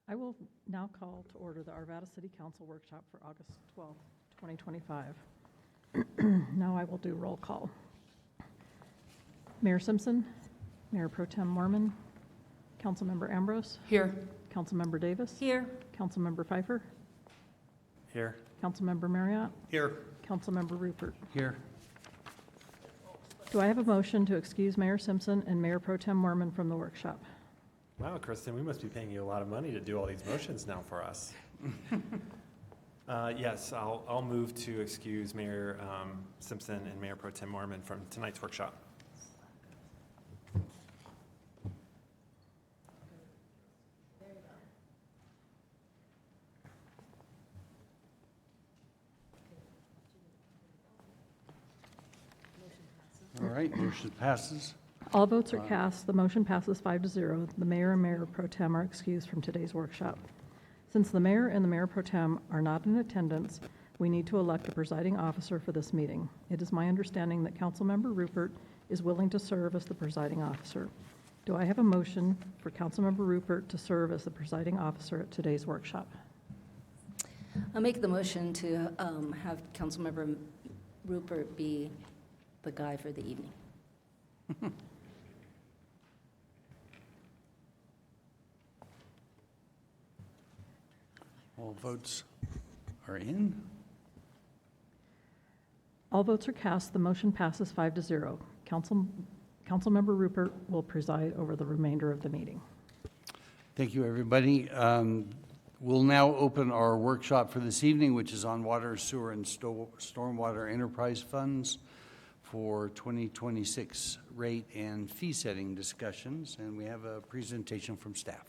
I will now call to order the Arvada City Council Workshop for August 12th, 2025. Now I will do roll call. Mayor Simpson, Mayor Pro Tem Mormon, Councilmember Ambrose. Here. Councilmember Davis. Here. Councilmember Pfeiffer. Here. Councilmember Marriott. Here. Councilmember Rupert. Here. Do I have a motion to excuse Mayor Simpson and Mayor Pro Tem Mormon from the workshop? Wow, Kristen, we must be paying you a lot of money to do all these motions now for us. Yes, I'll move to excuse Mayor Simpson and Mayor Pro Tem Mormon from tonight's workshop. All right, motion passes. All votes are cast. The motion passes 5-0. The mayor and mayor pro tem are excused from today's workshop. Since the mayor and the mayor pro tem are not in attendance, we need to elect a presiding officer for this meeting. It is my understanding that Councilmember Rupert is willing to serve as the presiding officer. Do I have a motion for Councilmember Rupert to serve as the presiding officer at today's workshop? I'll make the motion to have Councilmember Rupert be the guy for the evening. All votes are in. All votes are cast. The motion passes 5-0. Councilmember Rupert will preside over the remainder of the meeting. Thank you, everybody. We'll now open our workshop for this evening, which is on water, sewer, and stormwater enterprise funds for 2026 rate and fee setting discussions. And we have a presentation from staff.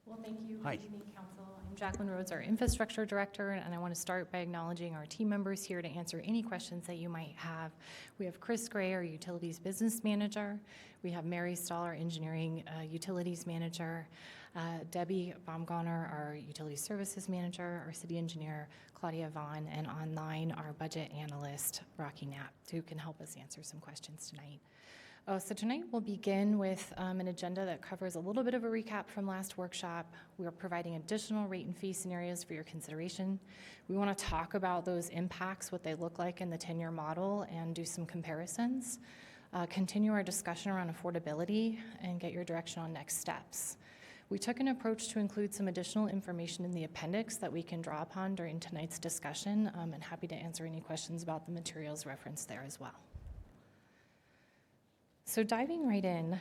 Well, thank you. Hi. Good evening, Council. I'm Jacqueline Rhodes, our Infrastructure Director, and I want to start by acknowledging our team members here to answer any questions that you might have. We have Chris Gray, our Utilities Business Manager. We have Mary Stahl, our Engineering Utilities Manager. Debbie Baumgartner, our Utility Services Manager. Our City Engineer, Claudia Vaughn, and online, our Budget Analyst, Rocky Knapp, who can help us answer some questions tonight. So tonight we'll begin with an agenda that covers a little bit of a recap from last workshop. We are providing additional rate and fee scenarios for your consideration. We want to talk about those impacts, what they look like in the 10-year model, and do some comparisons. Continue our discussion around affordability and get your direction on next steps. We took an approach to include some additional information in the appendix that we can draw upon during tonight's discussion, and happy to answer any questions about the materials referenced there as well. So diving right in,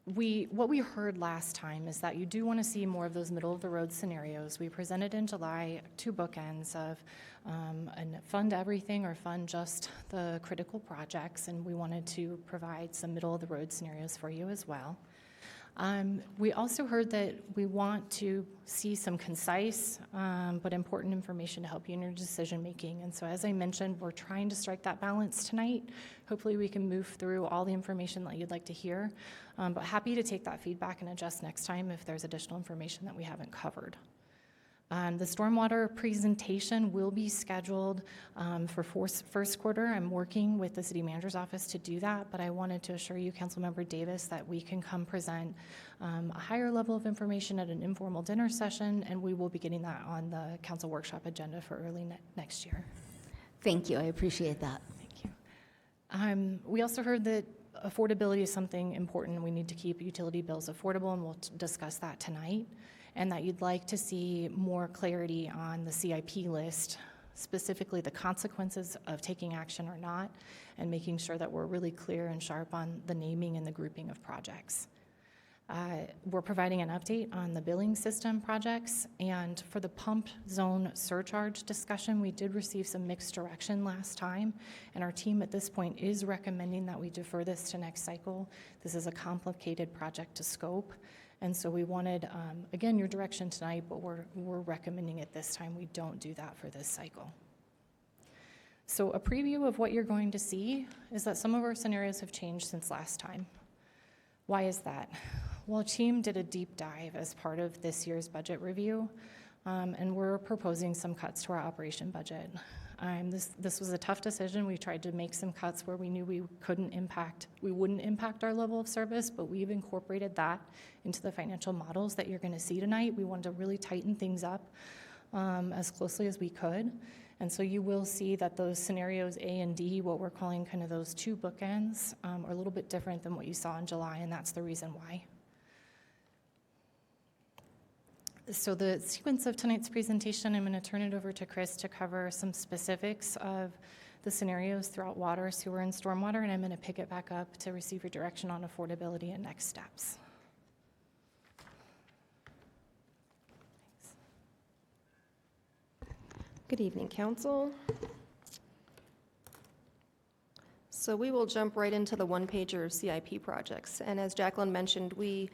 what we heard last time is that you do want to see more of those middle-of-the-road scenarios. We presented in July 2 bookends of and fund everything or fund just the critical projects, and we wanted to provide some middle-of-the-road scenarios for you as well. We also heard that we want to see some concise but important information to help you in your decision making. And so as I mentioned, we're trying to strike that balance tonight. Hopefully we can move through all the information that you'd like to hear, but happy to take that feedback and adjust next time if there's additional information that we haven't covered. The stormwater presentation will be scheduled for first quarter. I'm working with the city manager's office to do that, but I wanted to assure you, Councilmember Davis, that we can come present a higher level of information at an informal dinner session, and we will be getting that on the council workshop agenda for early next year. Thank you. I appreciate that. Thank you. We also heard that affordability is something important. We need to keep utility bills affordable, and we'll discuss that tonight. And that you'd like to see more clarity on the CIP list, specifically the consequences of taking action or not, and making sure that we're really clear and sharp on the naming and the grouping of projects. We're providing an update on the billing system projects, and for the pump zone surcharge discussion, we did receive some mixed direction last time, and our team at this point is recommending that we defer this to next cycle. This is a complicated project to scope. And so we wanted, again, your direction tonight, but we're recommending it this time. We don't do that for this cycle. So a preview of what you're going to see is that some of our scenarios have changed since last time. Why is that? Well, a team did a deep dive as part of this year's budget review, and we're proposing some cuts to our operation budget. This was a tough decision. We tried to make some cuts where we knew we wouldn't impact our level of service, but we've incorporated that into the financial models that you're going to see tonight. We wanted to really tighten things up as closely as we could. And so you will see that those scenarios A and D, what we're calling kind of those two bookends, are a little bit different than what you saw in July, and that's the reason why. So the sequence of tonight's presentation, I'm going to turn it over to Chris to cover some specifics of the scenarios throughout water, sewer, and stormwater, and I'm going to pick it back up to receive your direction on affordability and next steps. Good evening, Council. So we will jump right into the one-pager CIP projects. And as Jacqueline mentioned, we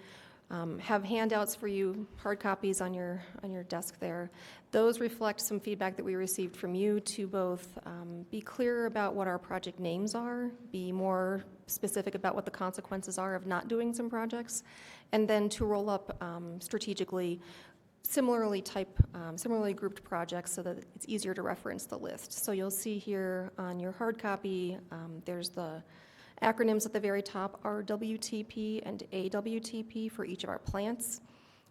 have handouts for you, hard copies on your desk there. Those reflect some feedback that we received from you to both be clear about what our project names are, be more specific about what the consequences are of not doing some projects, and then to roll up strategically similarly grouped projects so that it's easier to reference the list. So you'll see here on your hard copy, there's the acronyms at the very top, RWTP and AWTP for each of our plants.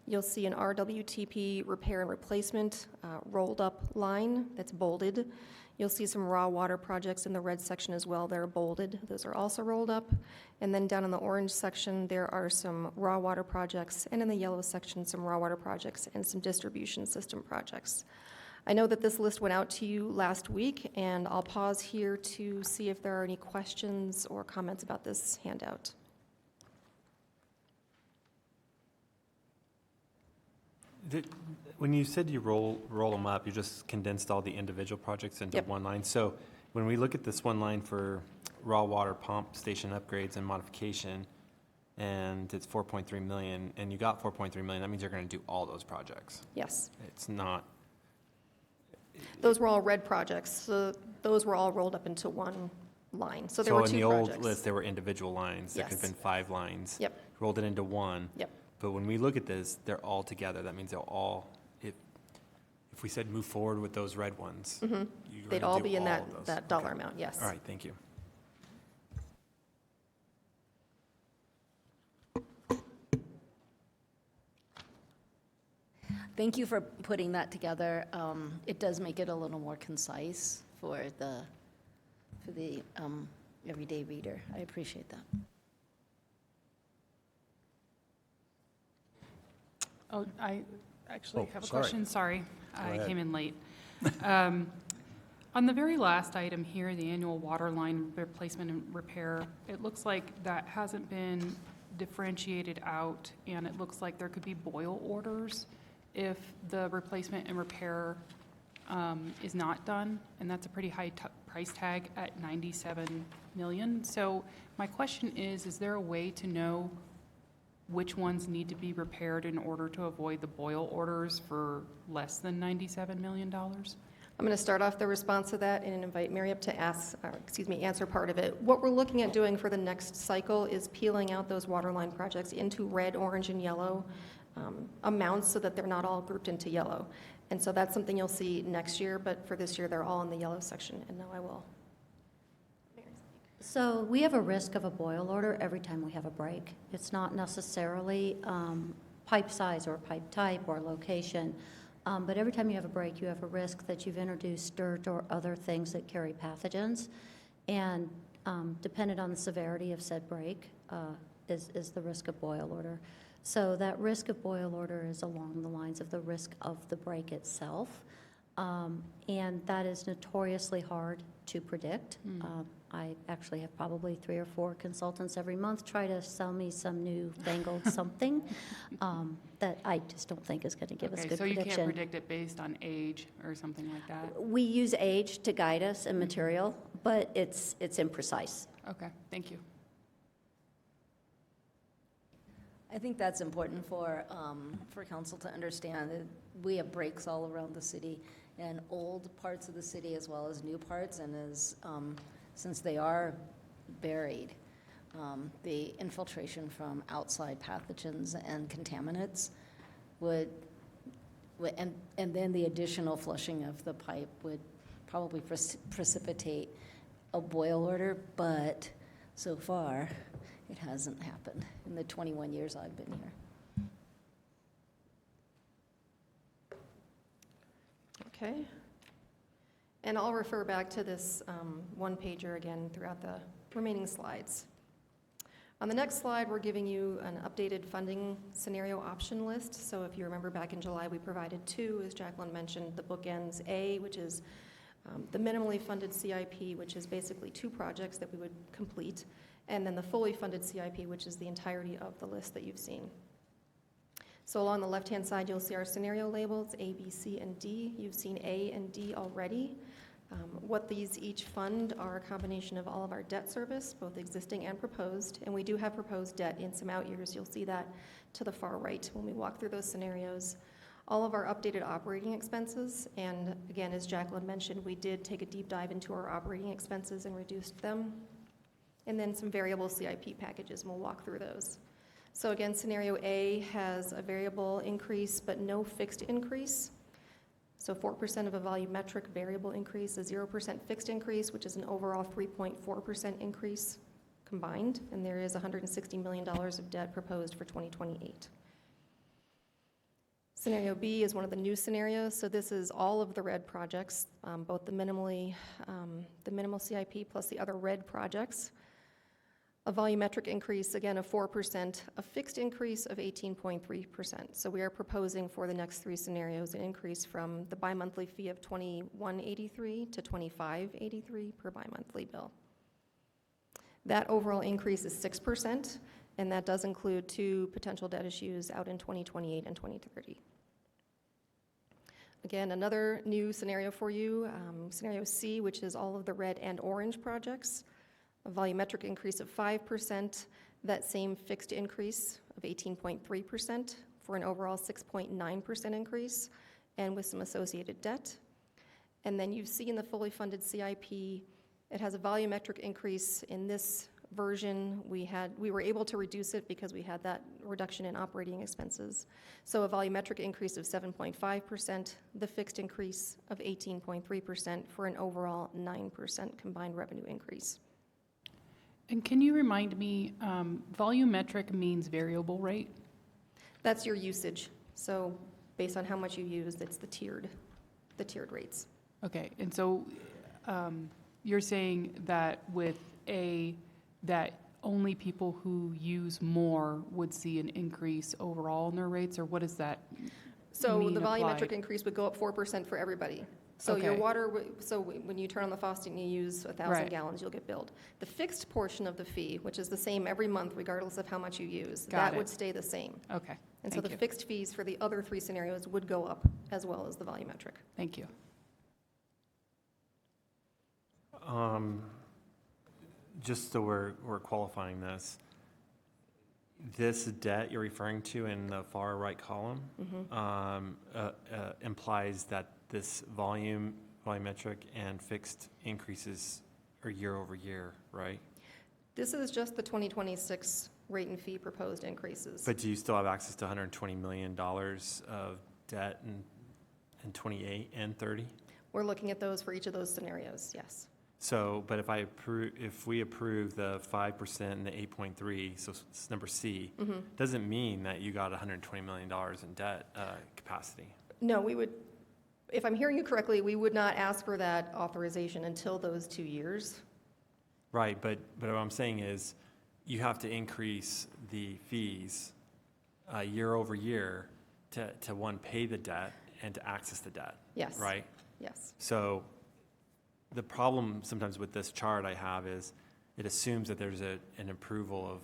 You'll see an RWTP repair and replacement rolled up line that's bolded. You'll see some raw water projects in the red section as well. They're bolded. Those are also rolled up. And then down in the orange section, there are some raw water projects, and in the yellow section, some raw water projects and some distribution system projects. I know that this list went out to you last week, and I'll pause here to see if there are any questions or comments about this handout. When you said you roll them up, you just condensed all the individual projects into Yep. one line. So when we look at this one line for raw water pump station upgrades and modification, and it's 4.3 million, and you got 4.3 million, that means you're going to do all those projects. Yes. It's not. Those were all red projects, so those were all rolled up into one line. So there were two in the projects. old list, there were individual lines. There could have Yes. been 5 lines. Yep. Rolled it into one. Yep. But when we look at this, they're all together. That means they'll all, if we said move forward with those red ones, you're They'd gonna all do be in all of those. that dollar Okay. amount, yes. All right, thank you. Thank you for putting that together. It does make it a little more concise for the everyday reader. I appreciate that. Oh, I actually Oh, have a sorry. question, sorry. I ahead. came in late. On the very last item here, the annual water line replacement and repair, it looks like that hasn't been differentiated out, and it looks like there could be boil orders if the replacement and repair is not done, and that's a pretty high price tag at $97 million. So my question is there a way to know which ones need to be repaired in order to avoid the boil orders for less than $97 million? I'm going to start off the response to that and invite Mary up to answer part of it. What we're looking at doing for the next cycle is peeling out those water line projects into red, orange, and yellow amounts so that they're not all grouped into yellow. And so that's something you'll see next year, but for this year, they're all in the yellow section, and now I will. So we have a risk of a boil order every time we have a break. It's not necessarily pipe size or pipe type or location, but every time you have a break, you have a risk that you've introduced dirt or other things that carry pathogens. And dependent on the severity of said break is the risk of boil order. So that risk of boil order is along the lines of the risk of the break itself. And that is notoriously hard to predict. I actually have probably 3 or 4 consultants every month try to sell me some new fangled something that I just don't think is going to give us Okay, good so you prediction. can't predict it based on age or something like that? We use age to guide us and material, but it's imprecise. Okay, thank you. I think that's important for council to understand that we have breaks all around the city, and old parts of the city as well as new parts, and since they are buried, the infiltration from outside pathogens and contaminants and then the additional flushing of the pipe would probably precipitate a boil order, but so far, it hasn't happened in the 21 years I've been here. Okay. And I'll refer back to this one-pager again throughout the remaining slides. On the next slide, we're giving you an updated funding scenario option list. So if you remember back in July, we provided two, as Jacqueline mentioned, the bookends A, which is the minimally funded CIP, which is basically two projects that we would complete, and then the fully funded CIP, which is the entirety of the list that you've seen. So along the left-hand side, you'll see our scenario labels, A, B, C, and D. You've seen A and D already. What these each fund are a combination of all of our debt service, both existing and proposed, and we do have proposed debt in some out years. You'll see that to the far right when we walk through those scenarios. All of our updated operating expenses, and again, as Jacqueline mentioned, we did take a deep dive into our operating expenses and reduced them. And then some variable CIP packages, and we'll walk through those. So again, scenario A has a variable increase, but no fixed increase. So 4% of a volumetric variable increase, a 0% fixed increase, which is an overall 3.4% increase combined, and there is $160 million of debt proposed for 2028. Scenario B is one of the new scenarios, so this is all of the red projects, both the minimal CIP plus the other red projects. A volumetric increase, again, of 4%, a fixed increase of 18.3%. So we are proposing for the next three scenarios an increase from the bi-monthly fee of $21.83 to $25.83 per bi-monthly bill. That overall increase is 6%, and that does include two potential debt issues out in 2028 and 2030. Again, another new scenario for you, scenario C, which is all of the red and orange projects. A volumetric increase of 5%, that same fixed increase of 18.3% for an overall 6.9% increase, and with some associated debt. And then you've seen the fully funded CIP. It has a volumetric increase in this version. We were able to reduce it because we had that reduction in operating expenses. So a volumetric increase of 7.5%, the fixed increase of 18.3% for an overall 9% combined revenue increase. And can you remind me, volumetric means variable rate? That's your usage. So based on how much you use, it's the tiered rates. Okay, and so you're saying that with A, that only people who use more would see an increase overall in their rates, or what does that So mean the applied? volumetric increase would go up 4% for everybody. So your Okay. water, so when you turn on the faucet and you use 1,000 Right. gallons, you'll get billed. The fixed portion of the fee, which is the same every month regardless of how much you use, Got that it. would stay the same. Okay, And so thank the you. fixed fees for the other three scenarios would go up as well as the volumetric. Thank you. Just so we're qualifying this debt you're referring to in the far right column implies that this volumetric and fixed increases are year over year, right? This is just the 2026 rate and fee proposed increases. But do you still have access to $120 million of debt in 28 and 30? We're looking at those for each of those scenarios, yes. So, but if we approve the 5% and the 8.3, so it's number C, doesn't mean that you got $120 million in debt capacity. No, we would, if I'm hearing you correctly, we would not ask for that authorization until those 2 years. Right, but what I'm saying is you have to increase the fees year over year to one, pay the debt and to access the debt. Yes. Right? Yes. So the problem sometimes with this chart I have is it assumes that there's an approval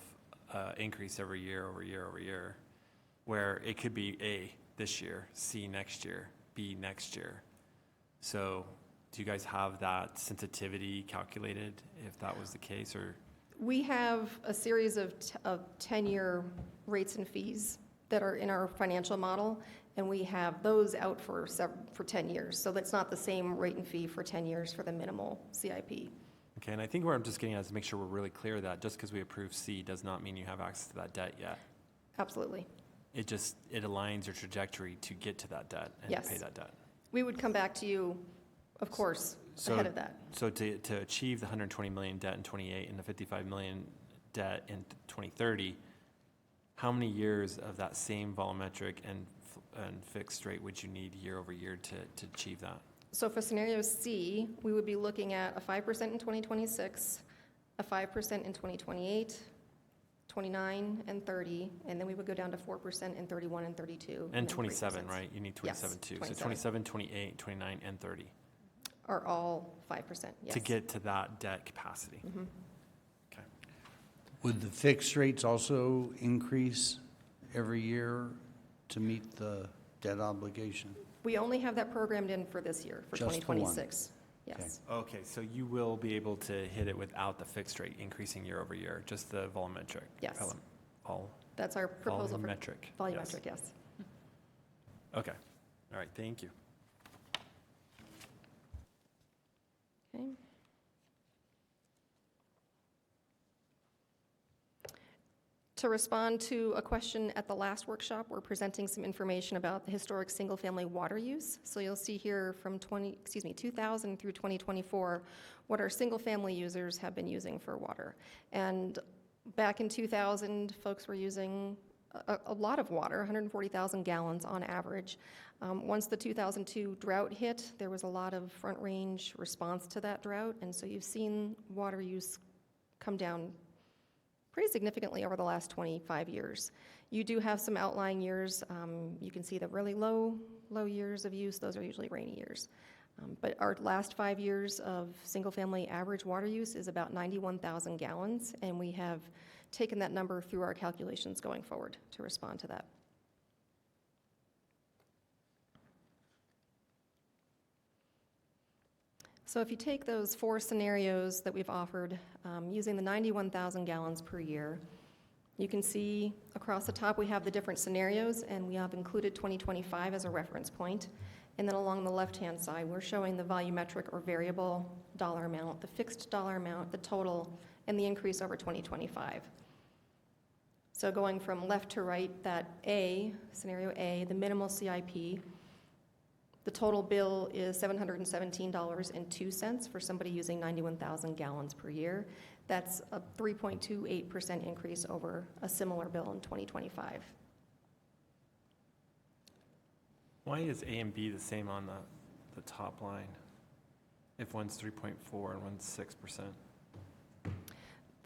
of increase every year over year over year, where it could be A this year, C next year, B next year. So do you guys have that sensitivity calculated if that was the case, or? We have a series of 10-year rates and fees that are in our financial model, and we have those out for 10 years. So that's not the same rate and fee for 10 years for the minimal CIP. Okay, and I think where I'm just getting at is to make sure we're really clear that just because we approve C does not mean you have access to that debt yet. Absolutely. It aligns your trajectory to get to that debt and Yes. to pay that debt. We would come back to you Of course, So- ahead of that. So to achieve the 120 million debt in 28 and the 55 million debt in 2030, how many years of that same volumetric and fixed rate would you need year over year to achieve that? So for scenario C, we would be looking at a 5% in 2026, a 5% in 2028, 29 and 30, and then we would go down to 4% in 31 and 32. And then 27, 3%. right? You need 27 too. So 27. 27, 28, 29, and 30 Are all 5%, yes. to get to that debt capacity. Mhm. Okay. Would the fixed rates also increase every year to meet the debt obligation? We only have that programmed in for this year, for Just the one. 2026. Yes. Okay, so you will be able to hit it without the fixed rate increasing year over year, just the volumetric? Yes. All That's our proposal for volumetric? volumetric, yes. Okay, all right, thank you. Okay. To respond to a question at the last workshop, we're presenting some information about the historic single-family water use. So you'll see here from 2000 through 2024, what our single-family users have been using for water. And back in 2000, folks were using a lot of water, 140,000 gallons on average. Once the 2002 drought hit, there was a lot of front range response to that drought, and so you've seen water use come down pretty significantly over the last 25 years. You do have some outlying years. You can see the really low years of use. Those are usually rainy years. But our last 5 years of single-family average water use is about 91,000 gallons, and we have taken that number through our calculations going forward to respond to that. So if you take those 4 scenarios that we've offered, using the 91,000 gallons per year, you can see across the top we have the different scenarios, and we have included 2025 as a reference point. And then along the left-hand side, we're showing the volumetric or variable dollar amount, the fixed dollar amount, the total, and the increase over 2025. So going from left to right, that A, scenario A, the minimal CIP, the total bill is $717.02 for somebody using 91,000 gallons per year. That's a 3.28% increase over a similar bill in 2025. Why is A and B the same on the top line? If one's 3.4 and one's 6%?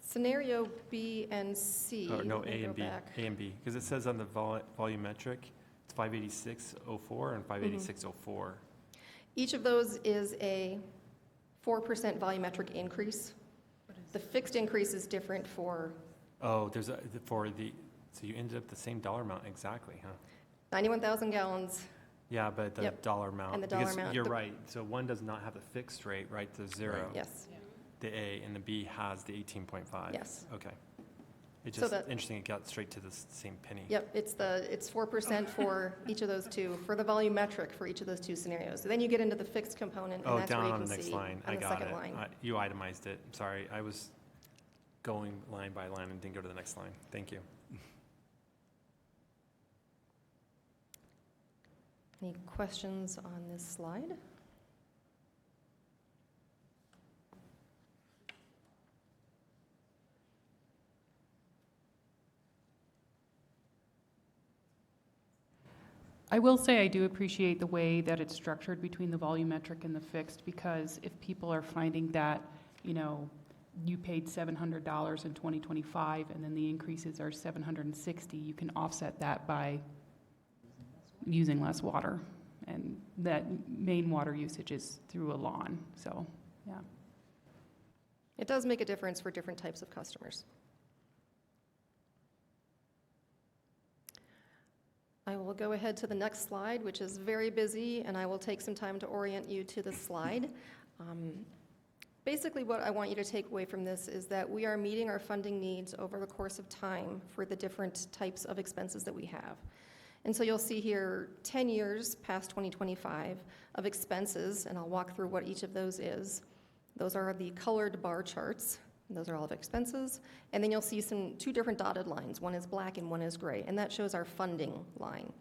Scenario B and C. Or no, let me A go and B, back. A and B, because it says on the volumetric, it's 586.04 and 586.04. Each of those is a 4% volumetric increase. The fixed increase is different for Oh, there's so you ended up the same dollar amount exactly, huh? 91,000 gallons. Yeah, but the Yep. dollar amount. And the dollar because amount, You're the- right, so one does not have the fixed rate, right, the zero. Yes, The A, and the B has the 18.5. yes. Okay. It's So just that- interesting it got straight to the same penny. Yep, it's 4% for each of those two, for the volumetric for each of those two scenarios. So then you get into the fixed component, Oh, and that's where down you on can the next see line. I on the got second it. line. You itemized it. Sorry, I was going line by line and didn't go to the next line. Thank you. Any questions on this slide? I will say I do appreciate the way that it's structured between the volumetric and the fixed, because if people are finding that, you paid $700 in 2025 and then the increases are $760, you can offset that by using less water. And that main water usage is through a lawn, so, yeah. It does make a difference for different types of customers. I will go ahead to the next slide, which is very busy, and I will take some time to orient you to the slide. Basically, what I want you to take away from this is that we are meeting our funding needs over the course of time for the different types of expenses that we have. And so you'll see here 10 years past 2025 of expenses, and I'll walk through what each of those is. Those are the colored bar charts. Those are all of expenses. And then you'll see two different dotted lines. One is black and one is gray, and that shows our funding line.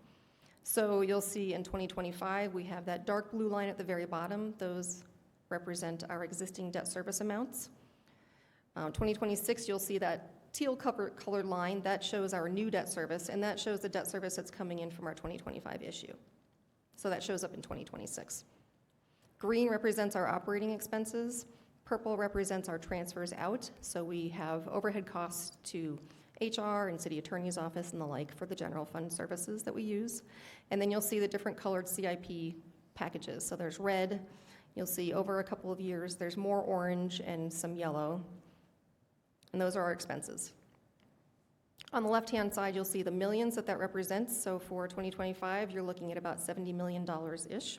So you'll see in 2025, we have that dark blue line at the very bottom. Those represent our existing debt service amounts. 2026, you'll see that teal colored line, that shows our new debt service, and that shows the debt service that's coming in from our 2025 issue. So that shows up in 2026. Green represents our operating expenses. Purple represents our transfers out. So we have overhead costs to HR and city attorney's office and the like for the general fund services that we use. And then you'll see the different colored CIP packages. So there's red. You'll see over a couple of years, there's more orange and some yellow. And those are our expenses. On the left-hand side, you'll see the millions that represents. So for 2025, you're looking at about $70 million-ish.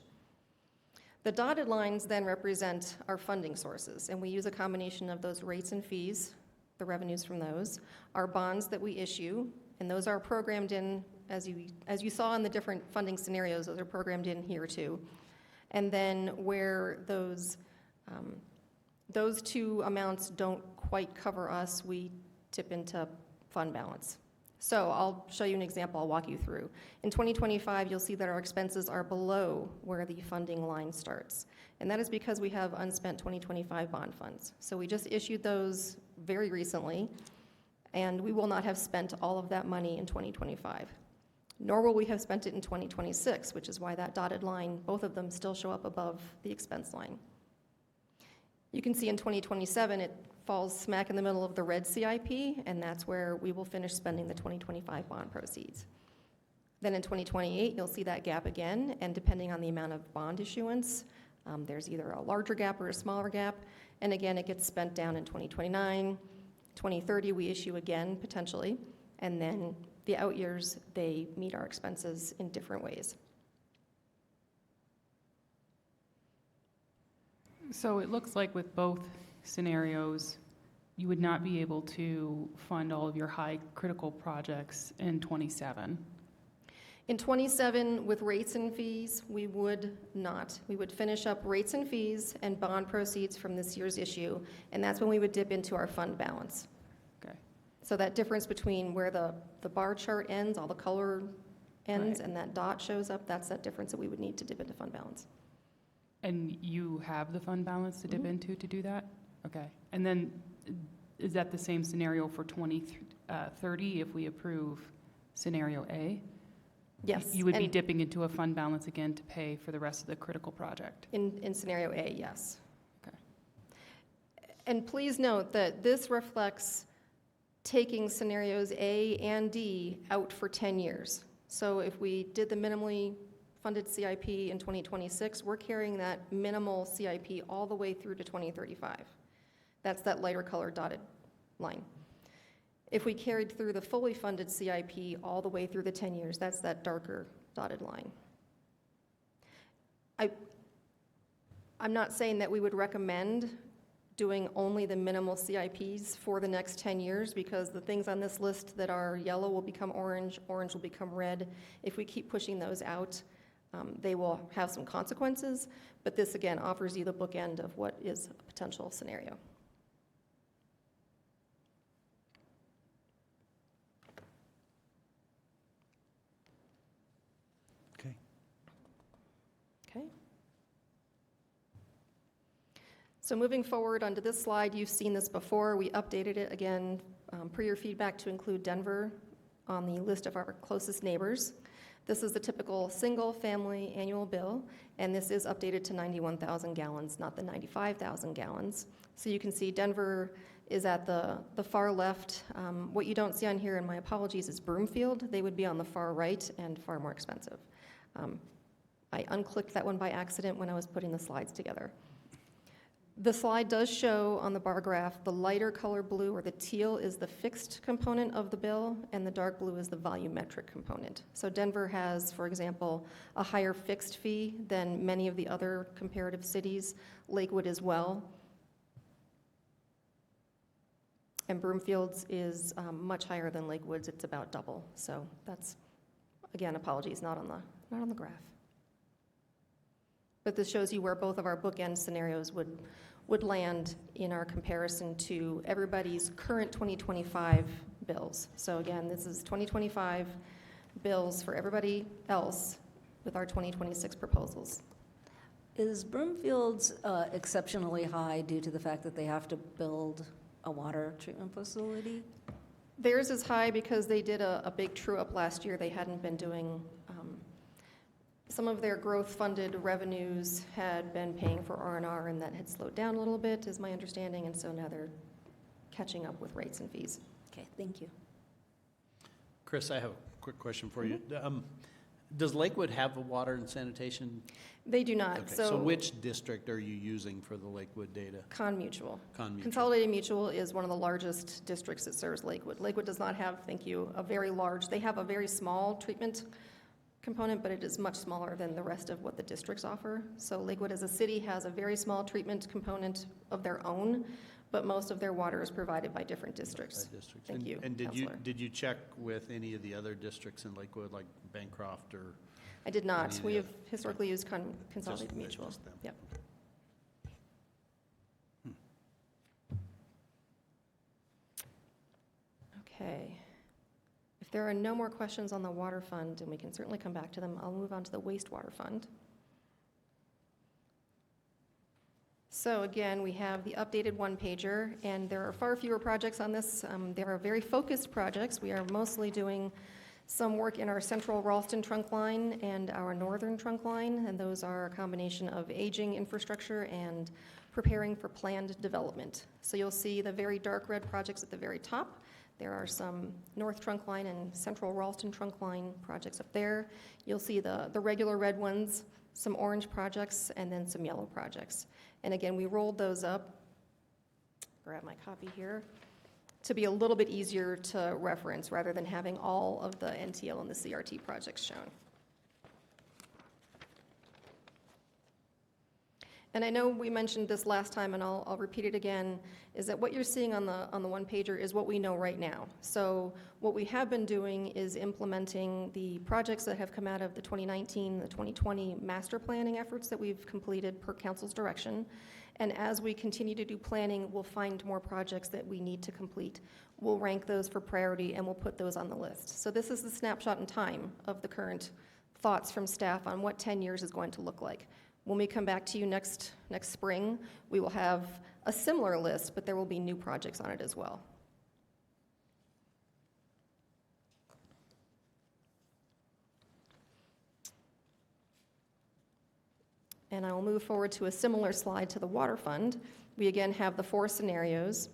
The dotted lines then represent our funding sources, and we use a combination of those rates and fees, the revenues from those, our bonds that we issue, and those are programmed in, as you saw in the different funding scenarios, those are programmed in here too. And then where those two amounts don't quite cover us, we tip into fund balance. So I'll show you an example, I'll walk you through. In 2025, you'll see that our expenses are below where the funding line starts. And that is because we have unspent 2025 bond funds. So we just issued those very recently, and we will not have spent all of that money in 2025. Nor will we have spent it in 2026, which is why that dotted line, both of them still show up above the expense line. You can see in 2027, it falls smack in the middle of the red CIP, and that's where we will finish spending the 2025 bond proceeds. Then in 2028, you'll see that gap again, and depending on the amount of bond issuance, there's either a larger gap or a smaller gap, and again, it gets spent down in 2029. 2030, we issue again, potentially, and then the out years, they meet our expenses in different ways. So it looks like with both scenarios, you would not be able to fund all of your high critical projects in '27. In '27, with rates and fees, we would not. We would finish up rates and fees and bond proceeds from this year's issue, and that's when we would dip into our fund balance. Okay. So that difference between where the bar chart ends, all the color ends, Right. and that dot shows up, that's that difference that we would need to dip into fund balance. And you have the fund balance to dip into to do that? Okay. And then is that the same scenario for 2030 if we approve scenario A? Yes. You would be and dipping into a fund balance again to pay for the rest of the critical project? in scenario A, yes. Okay. And please note that this reflects taking scenarios A and D out for 10 years. So if we did the minimally funded CIP in 2026, we're carrying that minimal CIP all the way through to 2035. That's that lighter colored dotted line. If we carried through the fully funded CIP all the way through the 10 years, that's that darker dotted line. I'm not saying that we would recommend doing only the minimal CIPs for the next 10 years, because the things on this list that are yellow will become orange, orange will become red. If we keep pushing those out, they will have some consequences, but this again offers you the bookend of what is a potential scenario. Okay. Okay. So moving forward onto this slide, you've seen this before. We updated it again per your feedback to include Denver on the list of our closest neighbors. This is the typical single-family annual bill, and this is updated to 91,000 gallons, not the 95,000 gallons. So you can see Denver is at the far left. What you don't see on here, and my apologies, is Broomfield. They would be on the far right and far more expensive. I unclicked that one by accident when I was putting the slides together. The slide does show on the bar graph the lighter color blue, or the teal, is the fixed component of the bill, and the dark blue is the volumetric component. So Denver has, for example, a higher fixed fee than many of the other comparative cities, Lakewood as well. And Broomfield's is much higher than Lakewood's, it's about double. So that's, again, apologies, not on the graph. But this shows you where both of our bookend scenarios would land in our comparison to everybody's current 2025 bills. So again, this is 2025 bills for everybody else with our 2026 proposals. Is Broomfield's exceptionally high due to the fact that they have to build a water treatment facility? Theirs is high because they did a big true-up last year. They hadn't been doing, some of their growth-funded revenues had been paying for R&R, and that had slowed down a little bit, is my understanding, and so now they're catching up with rates and fees. Okay, thank you. Chris, I have a quick question for you. Does Lakewood have a water and sanitation? They do not, Okay, so which district are you using for the Lakewood data? ConMutual. ConMutual. Consolidated Mutual is one of the largest districts that serves Lakewood. Lakewood does not have, thank you, a very large, they have a very small treatment component, but it is much smaller than the rest of what the districts offer. So Lakewood as a city has a very small treatment component of their own, but most of their water is provided by different districts. By districts. Thank you, And Counselor. did you check with any of the other districts in Lakewood, like Bancroft or? I did Any not. of We the have historically used Consolidated Just- Mutual. just them. Yep. Okay. If there are no more questions on the water fund, and we can certainly come back to them, I'll move on to the wastewater fund. So again, we have the updated one-pager, and there are far fewer projects on this. There are very focused projects. We are mostly doing some work in our central Ralston trunk line and our northern trunk line, and those are a combination of aging infrastructure and preparing for planned development. So you'll see the very dark red projects at the very top. There are some north trunk line and central Ralston trunk line projects up there. You'll see the regular red ones, some orange projects, and then some yellow projects. And again, we rolled those up, grab my copy here, to be a little bit easier to reference rather than having all of the NTL and the CRT projects shown. And I know we mentioned this last time, and I'll repeat it again, is that what you're seeing on the one-pager is what we know right now. So what we have been doing is implementing the projects that have come out of the 2019, the 2020 master planning efforts that we've completed per council's direction. And as we continue to do planning, we'll find more projects that we need to complete. We'll rank those for priority, and we'll put those on the list. So this is the snapshot in time of the current thoughts from staff on what 10 years is going to look like. When we come back to you next spring, we will have a similar list, but there will be new projects on it as well. And I will move forward to a similar slide to the water fund. We again have the 4 scenarios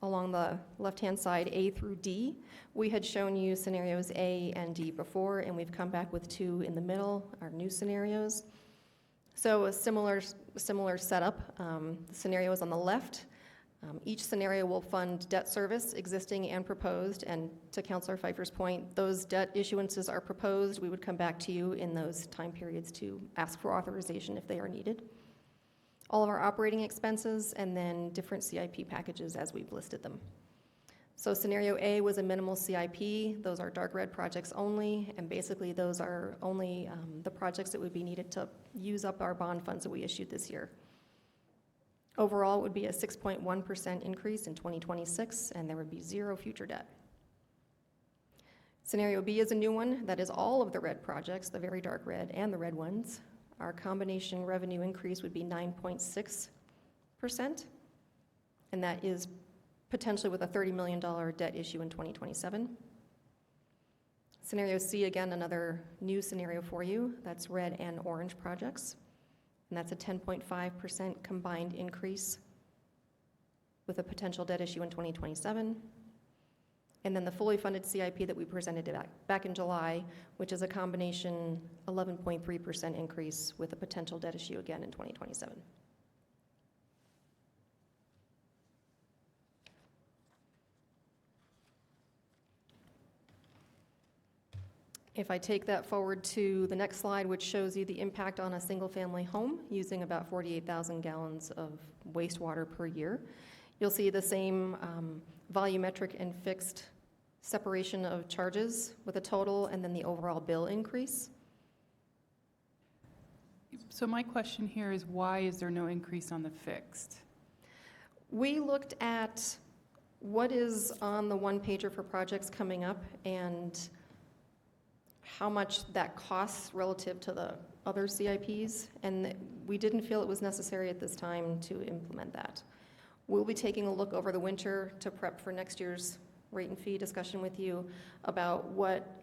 along the left-hand side, A through D. We had shown you scenarios A and D before, and we've come back with 2 in the middle, our new scenarios. So a similar setup. The scenario is on the left. Each scenario will fund debt service, existing and proposed, and to Councilor Pfeiffer's point, those debt issuances are proposed. We would come back to you in those time periods to ask for authorization if they are needed. All of our operating expenses, and then different CIP packages as we've listed them. So scenario A was a minimal CIP. Those are dark red projects only, and basically those are only the projects that would be needed to use up our bond funds that we issued this year. Overall, it would be a 6.1% increase in 2026, and there would be 0 future debt. Scenario B is a new one. That is all of the red projects, the very dark red and the red ones. Our combination revenue increase would be 9.6%, and that is potentially with a $30 million debt issue in 2027. Scenario C, again, another new scenario for you. That's red and orange projects. And that's a 10.5% combined increase with a potential debt issue in 2027. And then the fully funded CIP that we presented back in July, which is a combination 11.3% increase with a potential debt issue again in 2027. If I take that forward to the next slide, which shows you the impact on a single-family home using about 48,000 gallons of wastewater per year, you'll see the same volumetric and fixed separation of charges with a total and then the overall bill increase. So my question here is, why is there no increase on the fixed? We looked at what is on the one-pager for projects coming up and how much that costs relative to other CIPs, and we didn't feel it was necessary at this time to implement that. We'll be taking a look over the winter to prep for next year's rate and fee discussion with you about what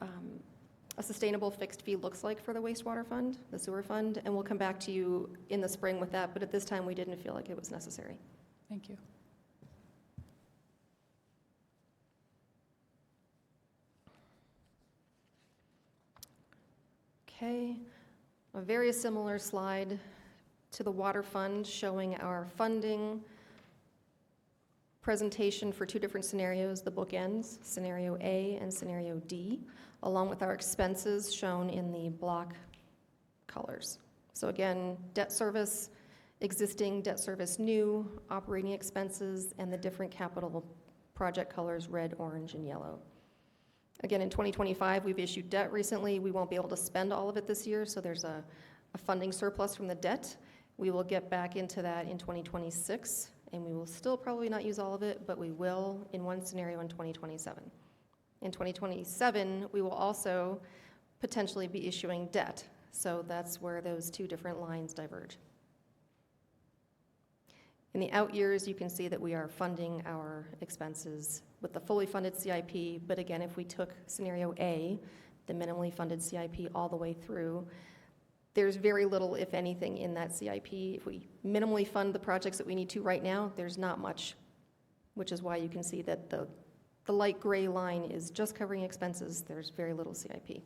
a sustainable fixed fee looks like for the wastewater fund, the sewer fund, and we'll come back to you in the spring with that, but at this time, we didn't feel like it was necessary. Thank you. Okay, a very similar slide to the water fund showing our funding presentation for two different scenarios, the bookends, scenario A and scenario D, along with our expenses shown in the block colors. So again, debt service, existing debt service new, operating expenses, and the different capital project colors, red, orange, and yellow. Again, in 2025, we've issued debt recently. We won't be able to spend all of it this year, so there's a funding surplus from the debt. We will get back into that in 2026, and we will still probably not use all of it, but we will in one scenario in 2027. In 2027, we will also potentially be issuing debt, so that's where those two different lines diverge. In the out years, you can see that we are funding our expenses with the fully funded CIP, but again, if we took scenario A, the minimally funded CIP all the way through, there's very little, if anything, in that CIP. If we minimally fund the projects that we need to right now, there's not much, which is why you can see that the light gray line is just covering expenses. There's very little CIP.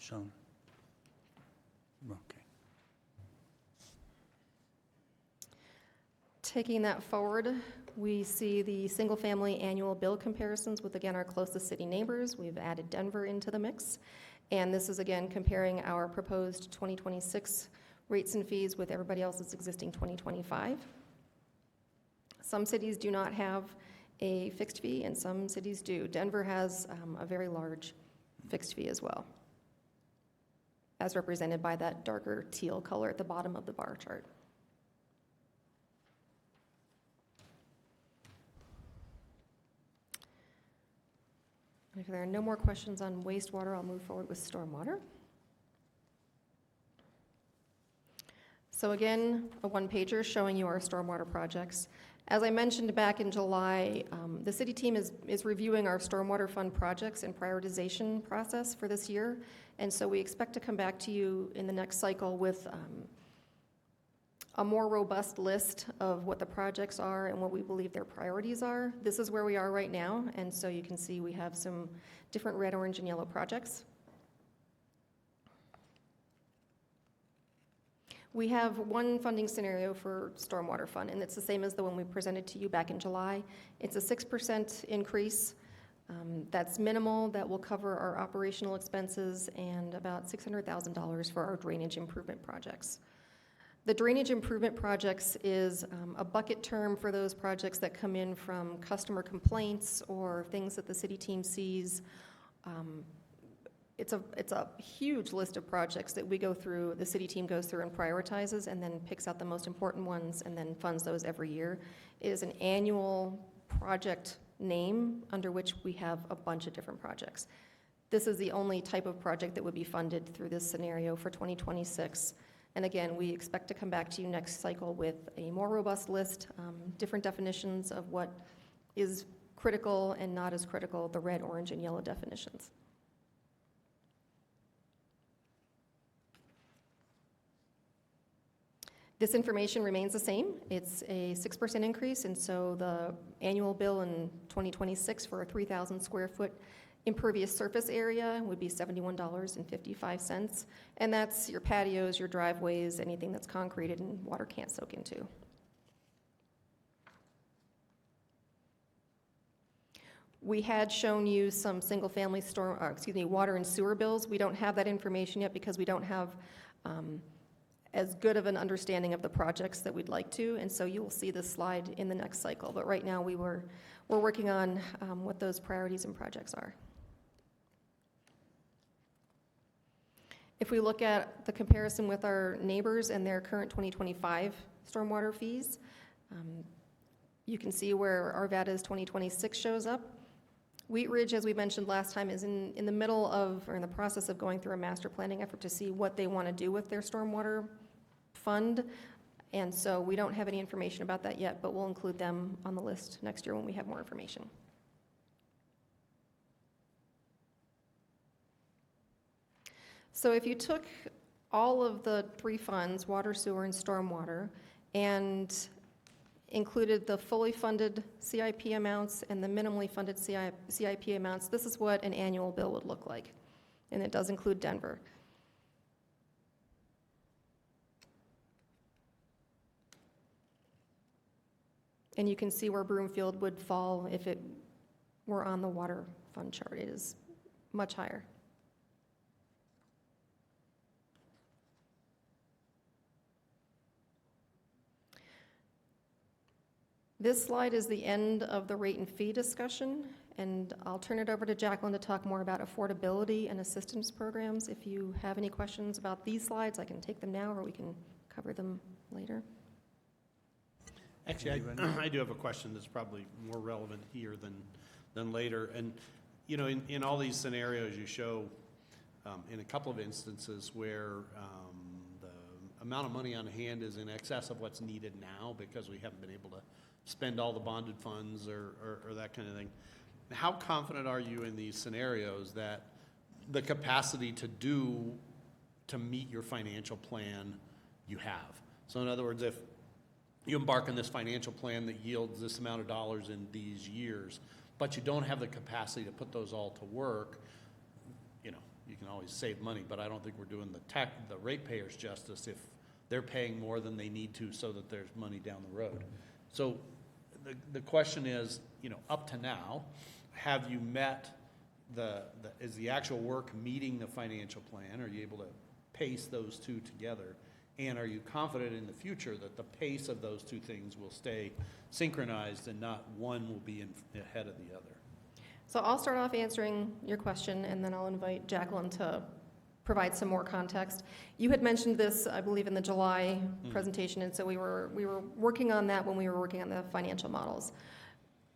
Sean? Okay. Taking that forward, we see the single-family annual bill comparisons with, again, our closest city neighbors. We've added Denver into the mix. And this is, again, comparing our proposed 2026 rates and fees with everybody else's existing 2025. Some cities do not have a fixed fee, and some cities do. Denver has a very large fixed fee as well, as represented by that darker teal color at the bottom of the bar chart. If there are no more questions on wastewater, I'll move forward with stormwater. So again, a one-pager showing you our stormwater projects. As I mentioned back in July, the city team is reviewing our stormwater fund projects and prioritization process for this year. And so we expect to come back to you in the next cycle with a more robust list of what the projects are and what we believe their priorities are. This is where we are right now, and so you can see we have some different red, orange, and yellow projects. We have one funding scenario for stormwater fund, and it's the same as the one we presented to you back in July. It's a 6% increase. That's minimal. That will cover our operational expenses and about $600,000 for our drainage improvement projects. The drainage improvement projects is a bucket term for those projects that come in from customer complaints or things that the city team sees. It's a huge list of projects that we go through, the city team goes through and prioritizes and then picks out the most important ones and then funds those every year. It is an annual project name under which we have a bunch of different projects. This is the only type of project that would be funded through this scenario for 2026. And again, we expect to come back to you next cycle with a more robust list, different definitions of what is critical and not as critical, the red, orange, and yellow definitions. This information remains the same. It's a 6% increase, and so the annual bill in 2026 for a 3,000 square foot impervious surface area would be $71.55, and that's your patios, your driveways, anything that's concreted and water can't soak into. We had shown you some single-family water and sewer bills. We don't have that information yet because we don't have as good of an understanding of the projects that we'd like to, and so you will see this slide in the next cycle. But right now we're working on what those priorities and projects are. If we look at the comparison with our neighbors and their current 2025 stormwater fees, you can see where Arvada's 2026 shows up. Wheat Ridge, as we mentioned last time, is in the middle of, or in the process of going through a master planning effort to see what they want to do with their stormwater fund. And so we don't have any information about that yet, but we'll include them on the list next year when we have more information. So if you took all of the three funds, water, sewer, and stormwater, and included the fully funded CIP amounts and the minimally funded CIP amounts, this is what an annual bill would look like. And it does include Denver. And you can see where Broomfield would fall if it were on the water fund chart. It is much higher. This slide is the end of the rate and fee discussion, and I'll turn it over to Jacqueline to talk more about affordability and assistance programs. If you have any questions about these slides, I can take them now, or we can cover them later. Actually, I do have a question that's probably more relevant here than later. And, you know, in all these scenarios you show, in a couple of instances where the amount of money on hand is in excess of what's needed now because we haven't been able to spend all the bonded funds or that kind of thing. How confident are you in these scenarios that the capacity to meet your financial plan you have? So in other words, if you embark on this financial plan that yields this amount of dollars in these years, but you don't have the capacity to put those all to work, you know, you can always save money, but I don't think we're doing the ratepayers justice if they're paying more than they need to so that there's money down the road. So the question is, you know, up to now, have you met is the actual work meeting the financial plan? Are you able to pace those two together? And are you confident in the future that the pace of those two things will stay synchronized and not one will be ahead of the other? So I'll start off answering your question, and then I'll invite Jacqueline to provide some more context. You had mentioned this, I believe, in the July presentation, and so we were working on that when we were working on the financial models.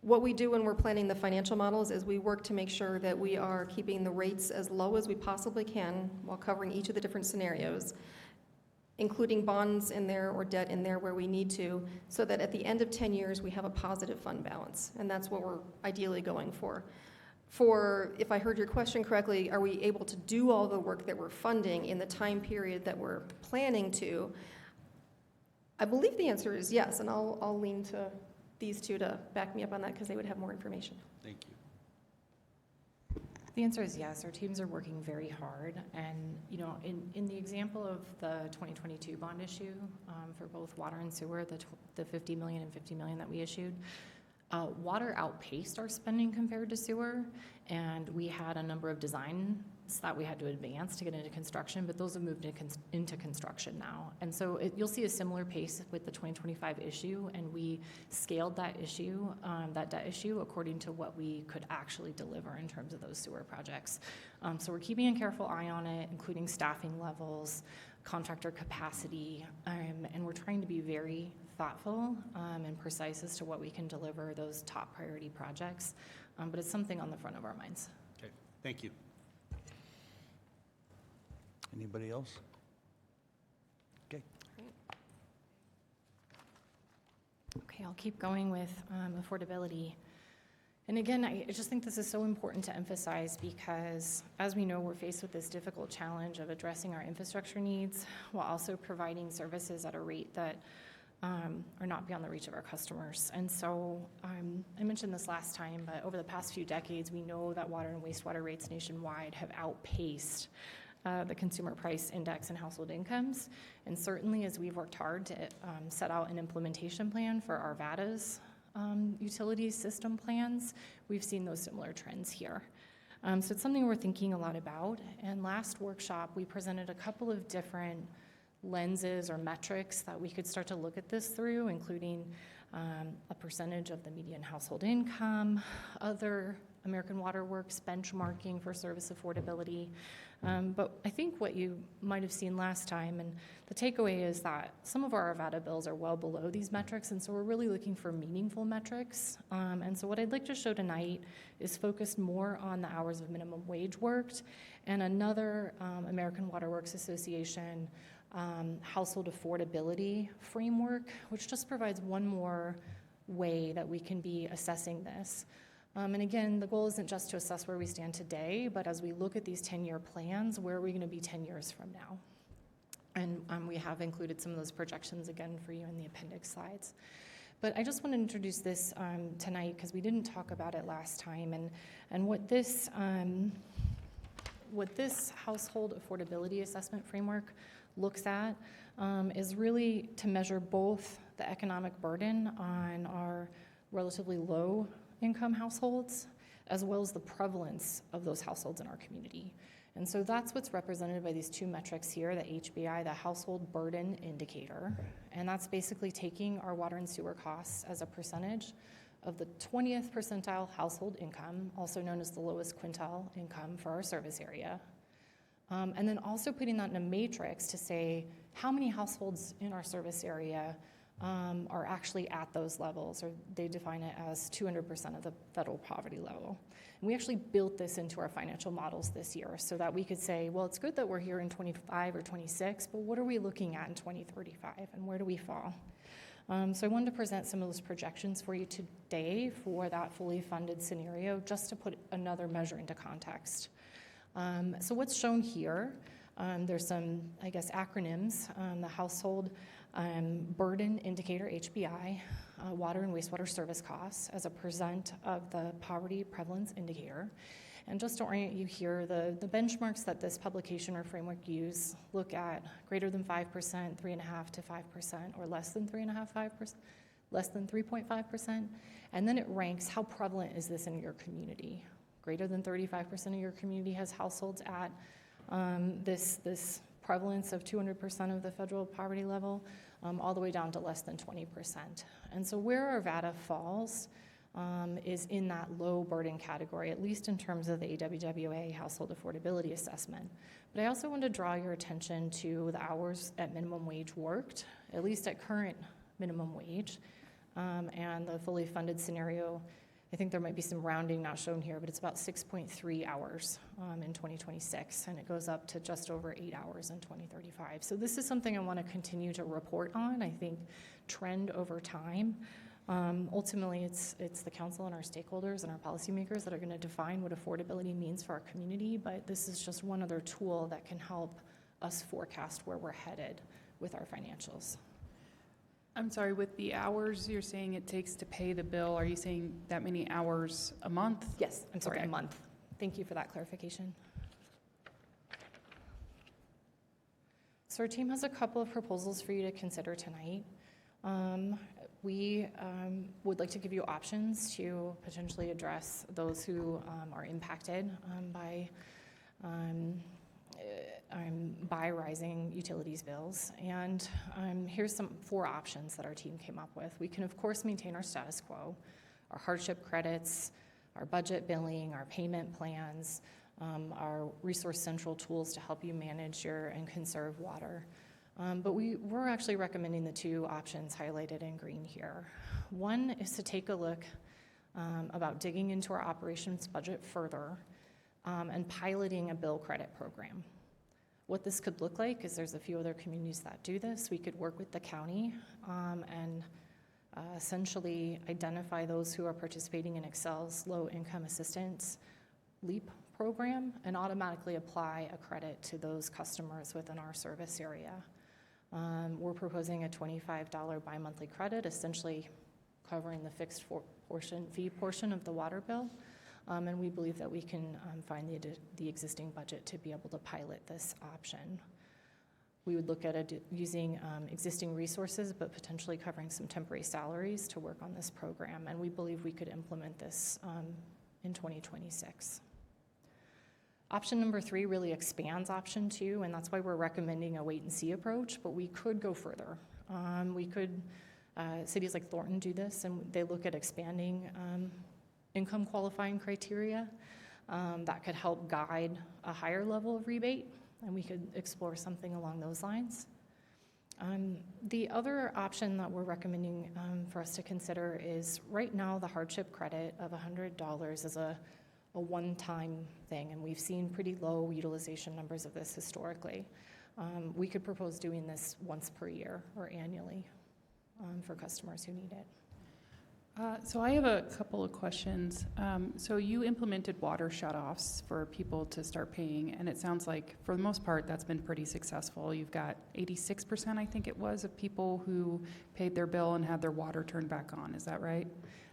What we do when we're planning the financial models is we work to make sure that we are keeping the rates as low as we possibly can while covering each of the different scenarios, including bonds in there or debt in there where we need to, so that at the end of 10 years we have a positive fund balance, and that's what we're ideally going for. If I heard your question correctly, are we able to do all the work that we're funding in the time period that we're planning to? I believe the answer is yes, and I'll lean to these two to back me up on that because they would have more information. Thank you. The answer is yes. Our teams are working very hard, and you know, in the example of the 2022 bond issue for both water and sewer, the 50 million and 50 million that we issued, water outpaced our spending compared to sewer, and we had a number of designs that we had to advance to get into construction, but those have moved into construction now. And so you'll see a similar pace with the 2025 issue, and we scaled that issue, that debt issue, according to what we could actually deliver in terms of those sewer projects. So we're keeping a careful eye on it, including staffing levels, contractor capacity, and we're trying to be very thoughtful and precise as to what we can deliver those top priority projects, but it's something on the front of our minds. Okay, thank you. Anybody else? Okay. Okay, I'll keep going with affordability. And again, I just think this is so important to emphasize because, as we know, we're faced with this difficult challenge of addressing our infrastructure needs while also providing services at a rate that are not beyond the reach of our customers. And so I mentioned this last time, but over the past few decades, we know that water and wastewater rates nationwide have outpaced the consumer price index and household incomes. And certainly as we've worked hard to set out an implementation plan for Arvada's utility system plans, we've seen those similar trends here. So it's something we're thinking a lot about. And last workshop, we presented a couple of different lenses or metrics that we could start to look at this through, including a percentage of the median household income, other American Water Works benchmarking for service affordability. But I think what you might have seen last time, and the takeaway is that some of our Arvada bills are well below these metrics, and so we're really looking for meaningful metrics. And so what I'd like to show tonight is focused more on the hours of minimum wage worked, and another American Water Works Association household affordability framework, which just provides one more way that we can be assessing this. And again, the goal isn't just to assess where we stand today, but as we look at these 10-year plans, where are we going to be 10 years from now? And we have included some of those projections again for you in the appendix slides. But I just want to introduce this tonight because we didn't talk about it last time. And what this household affordability assessment framework looks at is really to measure both the economic burden on our relatively low income households, as well as the prevalence of those households in our community. And so that's what's represented by these two metrics here, the HBI, the Household Burden Indicator. And that's basically taking our water and sewer costs as a percentage of the 20th percentile household income, also known as the lowest quintile income for our service area. And then also putting that in a matrix to say how many households in our service area are actually at those levels, or they define it as 200% of the federal poverty level. And we actually built this into our financial models this year so that we could say, well, it's good that we're here in 25 or 26, but what are we looking at in 2035 and where do we fall? So I wanted to present some of those projections for you today for that fully funded scenario, just to put another measure into context. So what's shown here, there's some, I guess, acronyms, the Household Burden Indicator, HBI, water and wastewater service costs as a percent of the poverty prevalence indicator. And just to orient you here, the benchmarks that this publication or framework use look at greater than 5%, 3.5% to 5%, or less than 3.5%, 5%, less than 3.5%. And then it ranks how prevalent is this in your community. Greater than 35% of your community has households at this prevalence of 200% of the federal poverty level, all the way down to less than 20%. And so where Arvada falls is in that low burden category, at least in terms of the AWWA household affordability assessment. But I also want to draw your attention to the hours at minimum wage worked, at least at current minimum wage, and the fully funded scenario. I think there might be some rounding not shown here, but it's about 6.3 hours in 2026, and it goes up to just over 8 hours in 2035. So this is something I want to continue to report on, I think, trend over time. Ultimately, it's the council and our stakeholders and our policymakers that are going to define what affordability means for our community, but this is just one other tool that can help us forecast where we're headed with our financials. I'm sorry, with the hours you're saying it takes to pay the bill, are you saying that many hours a month? Yes, I'm sorry, Okay. a month. Thank you for that clarification. So our team has a couple of proposals for you to consider tonight. We would like to give you options to potentially address those who are impacted by rising utilities bills. And here's 4 options that our team came up with. We can, of course, maintain our status quo, our hardship credits, our budget billing, our payment plans, our Resource Central tools to help you manage and conserve water. But we're actually recommending the 2 options highlighted in green here. One is to take a look about digging into our operations budget further and piloting a bill credit program. What this could look like is there's a few other communities that do this. We could work with the county and essentially identify those who are participating in Excel's Low Income Assistance LEAP program and automatically apply a credit to those customers within our service area. We're proposing a $25 bi-monthly credit, essentially covering the fixed fee portion of the water bill. And we believe that we can find the existing budget to be able to pilot this option. We would look at using existing resources, but potentially covering some temporary salaries to work on this program. And we believe we could implement this in 2026. Option number 3 really expands option 2, and that's why we're recommending a wait-and-see approach, but we could go further. Cities like Thornton do this, and they look at expanding income qualifying criteria that could help guide a higher level of rebate, and we could explore something along those lines. The other option that we're recommending for us to consider is right now the hardship credit of $100 is a one-time thing, and we've seen pretty low utilization numbers of this historically. We could propose doing this once per year or annually for customers who need it. So I have a couple of questions. So you implemented water shutoffs for people to start paying, and it sounds like for the most part that's been pretty successful. You've got 86%, I think it was, of people who paid their bill and had their water turned back on. Is that right?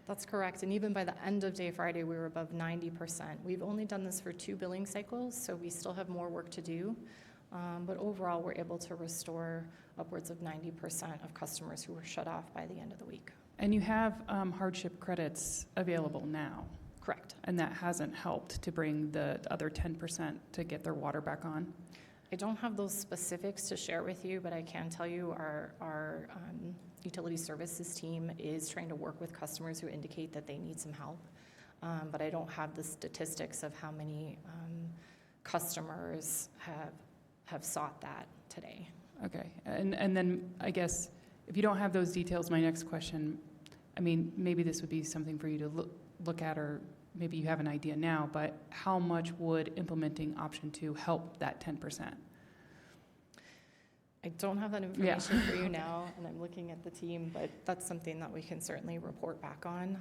That's correct, and even by the end of day Friday, we were above 90%. We've only done this for 2 billing cycles, so we still have more work to do. But overall, we're able to restore upwards of 90% of customers who were shut off by the end of the week. And you have hardship credits available now, Correct. and that hasn't helped to bring the other 10% to get their water back on? I don't have those specifics to share with you, but I can tell you our utility services team is trying to work with customers who indicate that they need some help. But I don't have the statistics of how many customers have sought that today. Okay, and then I guess if you don't have those details, my next question, I mean, maybe this would be something for you to look at, or maybe you have an idea now, but how much would implementing option 2 help that 10%? I don't have that information for you now, and I'm looking at the team, but that's something that we can certainly report back on.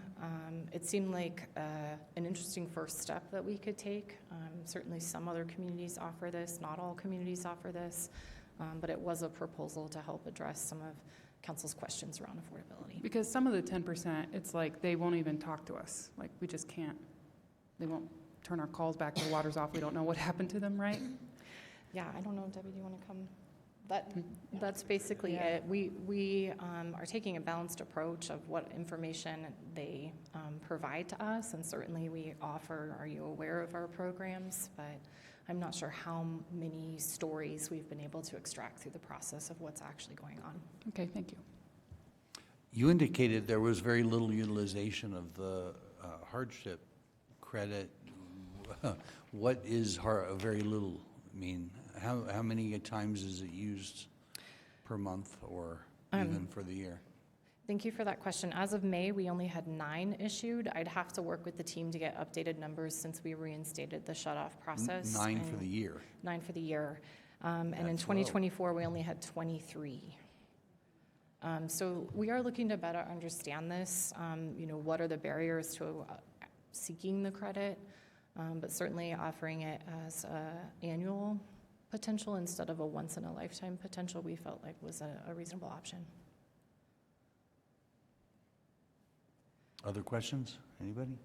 It seemed like an interesting first step that we could take. Certainly some other communities offer this, not all communities offer this, but it was a proposal to help address some of council's questions around affordability. Because some of the 10%, it's like they won't even talk to us. Like, we just can't. They won't turn our calls back, the water's off, we don't know what happened to them, right? Yeah, I don't know, Debbie, do you want to come? That's basically it. We are taking a balanced approach of what information they provide to us, and certainly we offer, are you aware of our programs? But I'm not sure how many stories we've been able to extract through the process of what's actually going on. Okay, thank you. You indicated there was very little utilization of the hardship credit. What is very little mean? How many times is it used per month or even for the year? Thank you for that question. As of May, we only had 9 issued. I'd have to work with the team to get updated numbers since we reinstated the shut-off process. 9 for the year? 9 for the year. And in That's 2024, we only had 23. So we are looking to better understand this. What are the barriers to seeking the credit? But certainly offering it as an annual potential instead of a once-in-a-lifetime potential, we felt like was a reasonable option. Other questions? Anybody?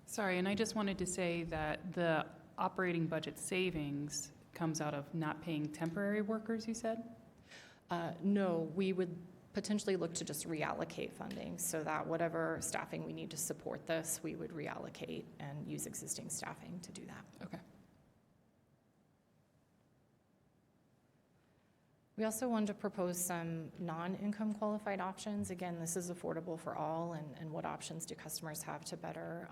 Sorry, and I just wanted to say that the operating budget savings comes out of not paying temporary workers, you said? No, we would potentially look to just reallocate funding so that whatever staffing we need to support this, we would reallocate and use existing staffing to do that. Okay. We also wanted to propose some non-income qualified options. Again, this is affordable for all, and what options do customers have to better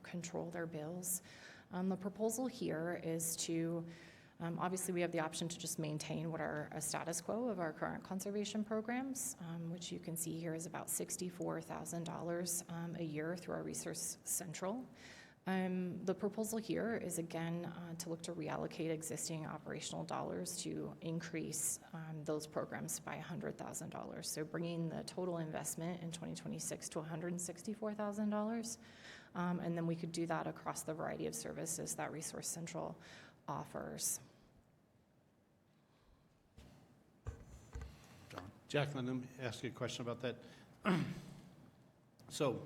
control their bills? The proposal here is to, obviously we have the option to just maintain what are a status quo of our current conservation programs, which you can see here is about $64,000 a year through our Resource Central. The proposal here is again to look to reallocate existing operational dollars to increase those programs by $100,000. So bringing the total investment in 2026 to $164,000. And then we could do that across the variety of services that Resource Central offers. Jacqueline, let me ask you a question about that. So,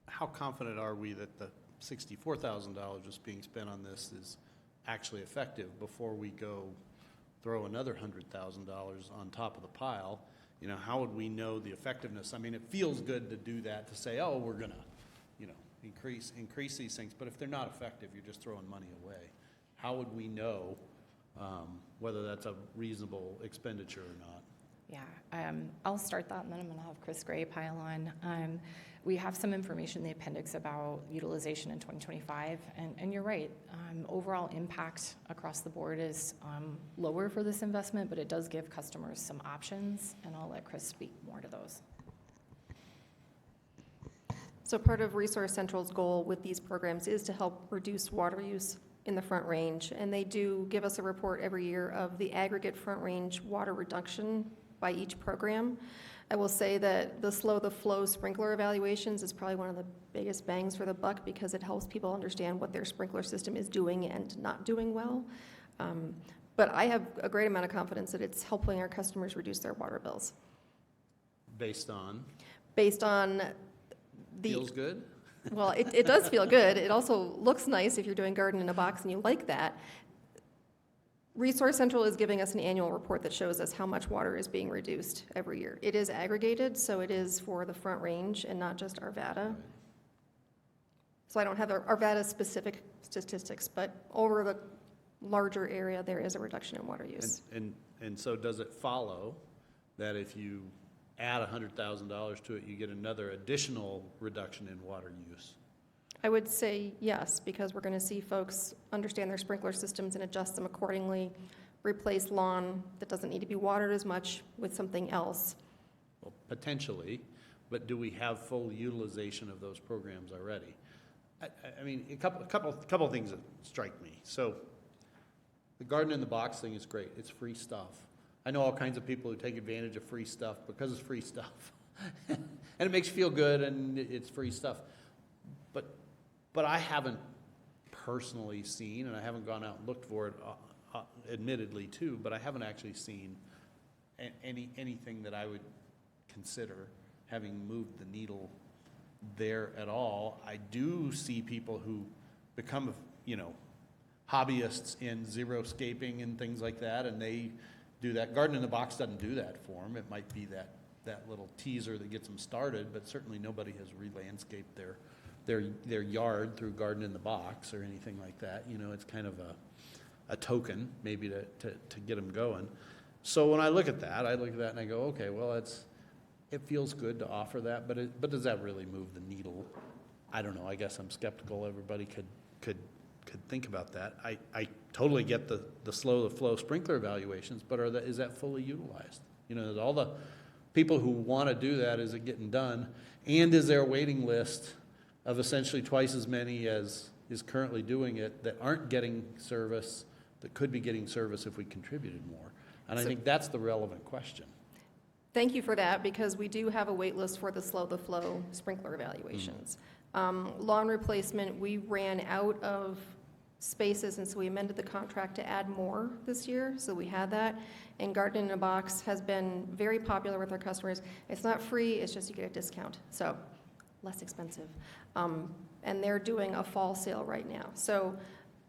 how confident are we that the $64,000 just being spent on this is actually effective before we go throw another $100,000 on top of the pile? How would we know the effectiveness? I mean, it feels good to do that, to say, oh, we're gonna, increase these things, but if they're not effective, you're just throwing money away. How would we know whether that's a reasonable expenditure or not? Yeah, I'll start that, and then I'm going to have Chris Gray pile on. We have some information in the appendix about utilization in 2025, and you're right. Overall impact across the board is lower for this investment, but it does give customers some options, and I'll let Chris speak more to those. So part of Resource Central's goal with these programs is to help reduce water use in the Front Range, and they do give us a report every year of the aggregate Front Range water reduction by each program. I will say that the slow the flow sprinkler evaluations is probably one of the biggest bangs for the buck because it helps people understand what their sprinkler system is doing and not doing well. But I have a great amount of confidence that it's helping our customers reduce their water bills. Based on, The, feels good? well, it does feel good. It also looks nice if you're doing garden in a box and you like that. Resource Central is giving us an annual report that shows us how much water is being reduced every year. It is aggregated, so it is for the Front Range and not just Arvada. So I don't have Arvada specific statistics, but over the larger area, there is a reduction in water use. And so does it follow that if you add $100,000 to it, you get another additional reduction in water use? I would say yes, because we're going to see folks understand their sprinkler systems and adjust them accordingly, replace lawn that doesn't need to be watered as much with something else. Well, potentially, but do we have full utilization of those programs already? I mean, a couple of things that strike me. So the garden in the box thing is great. It's free stuff. I know all kinds of people who take advantage of free stuff because it's free stuff. And it makes you feel good and it's free stuff. But I haven't personally seen, and I haven't gone out and looked for it, admittedly too, but I haven't actually seen anything that I would consider having moved the needle there at all. I do see people who become, hobbyists in xeriscaping and things like that, and they do that. Garden in the Box doesn't do that for them. It might be that little teaser that gets them started, but certainly nobody has re-landscaped their yard through Garden in the Box or anything like that. It's kind of a token maybe to get them going. So when I look at that and I go, okay, well, it feels good to offer that, but does that really move the needle? I don't know. I guess I'm skeptical. Everybody could think about that. I totally get the slow the flow sprinkler evaluations, but is that fully utilized? All the people who want to do that, is it getting done? And is there a waiting list of essentially twice as many as is currently doing it that aren't getting service, that could be getting service if we contributed more? And I think that's the relevant question. Thank you for that, because we do have a wait list for the slow the flow sprinkler evaluations. Lawn replacement, we ran out of spaces, and so we amended the contract to add more this year, so we had that. And Garden in a Box has been very popular with our customers. It's not free, it's just you get a discount, so less expensive. And they're doing a fall sale right now. So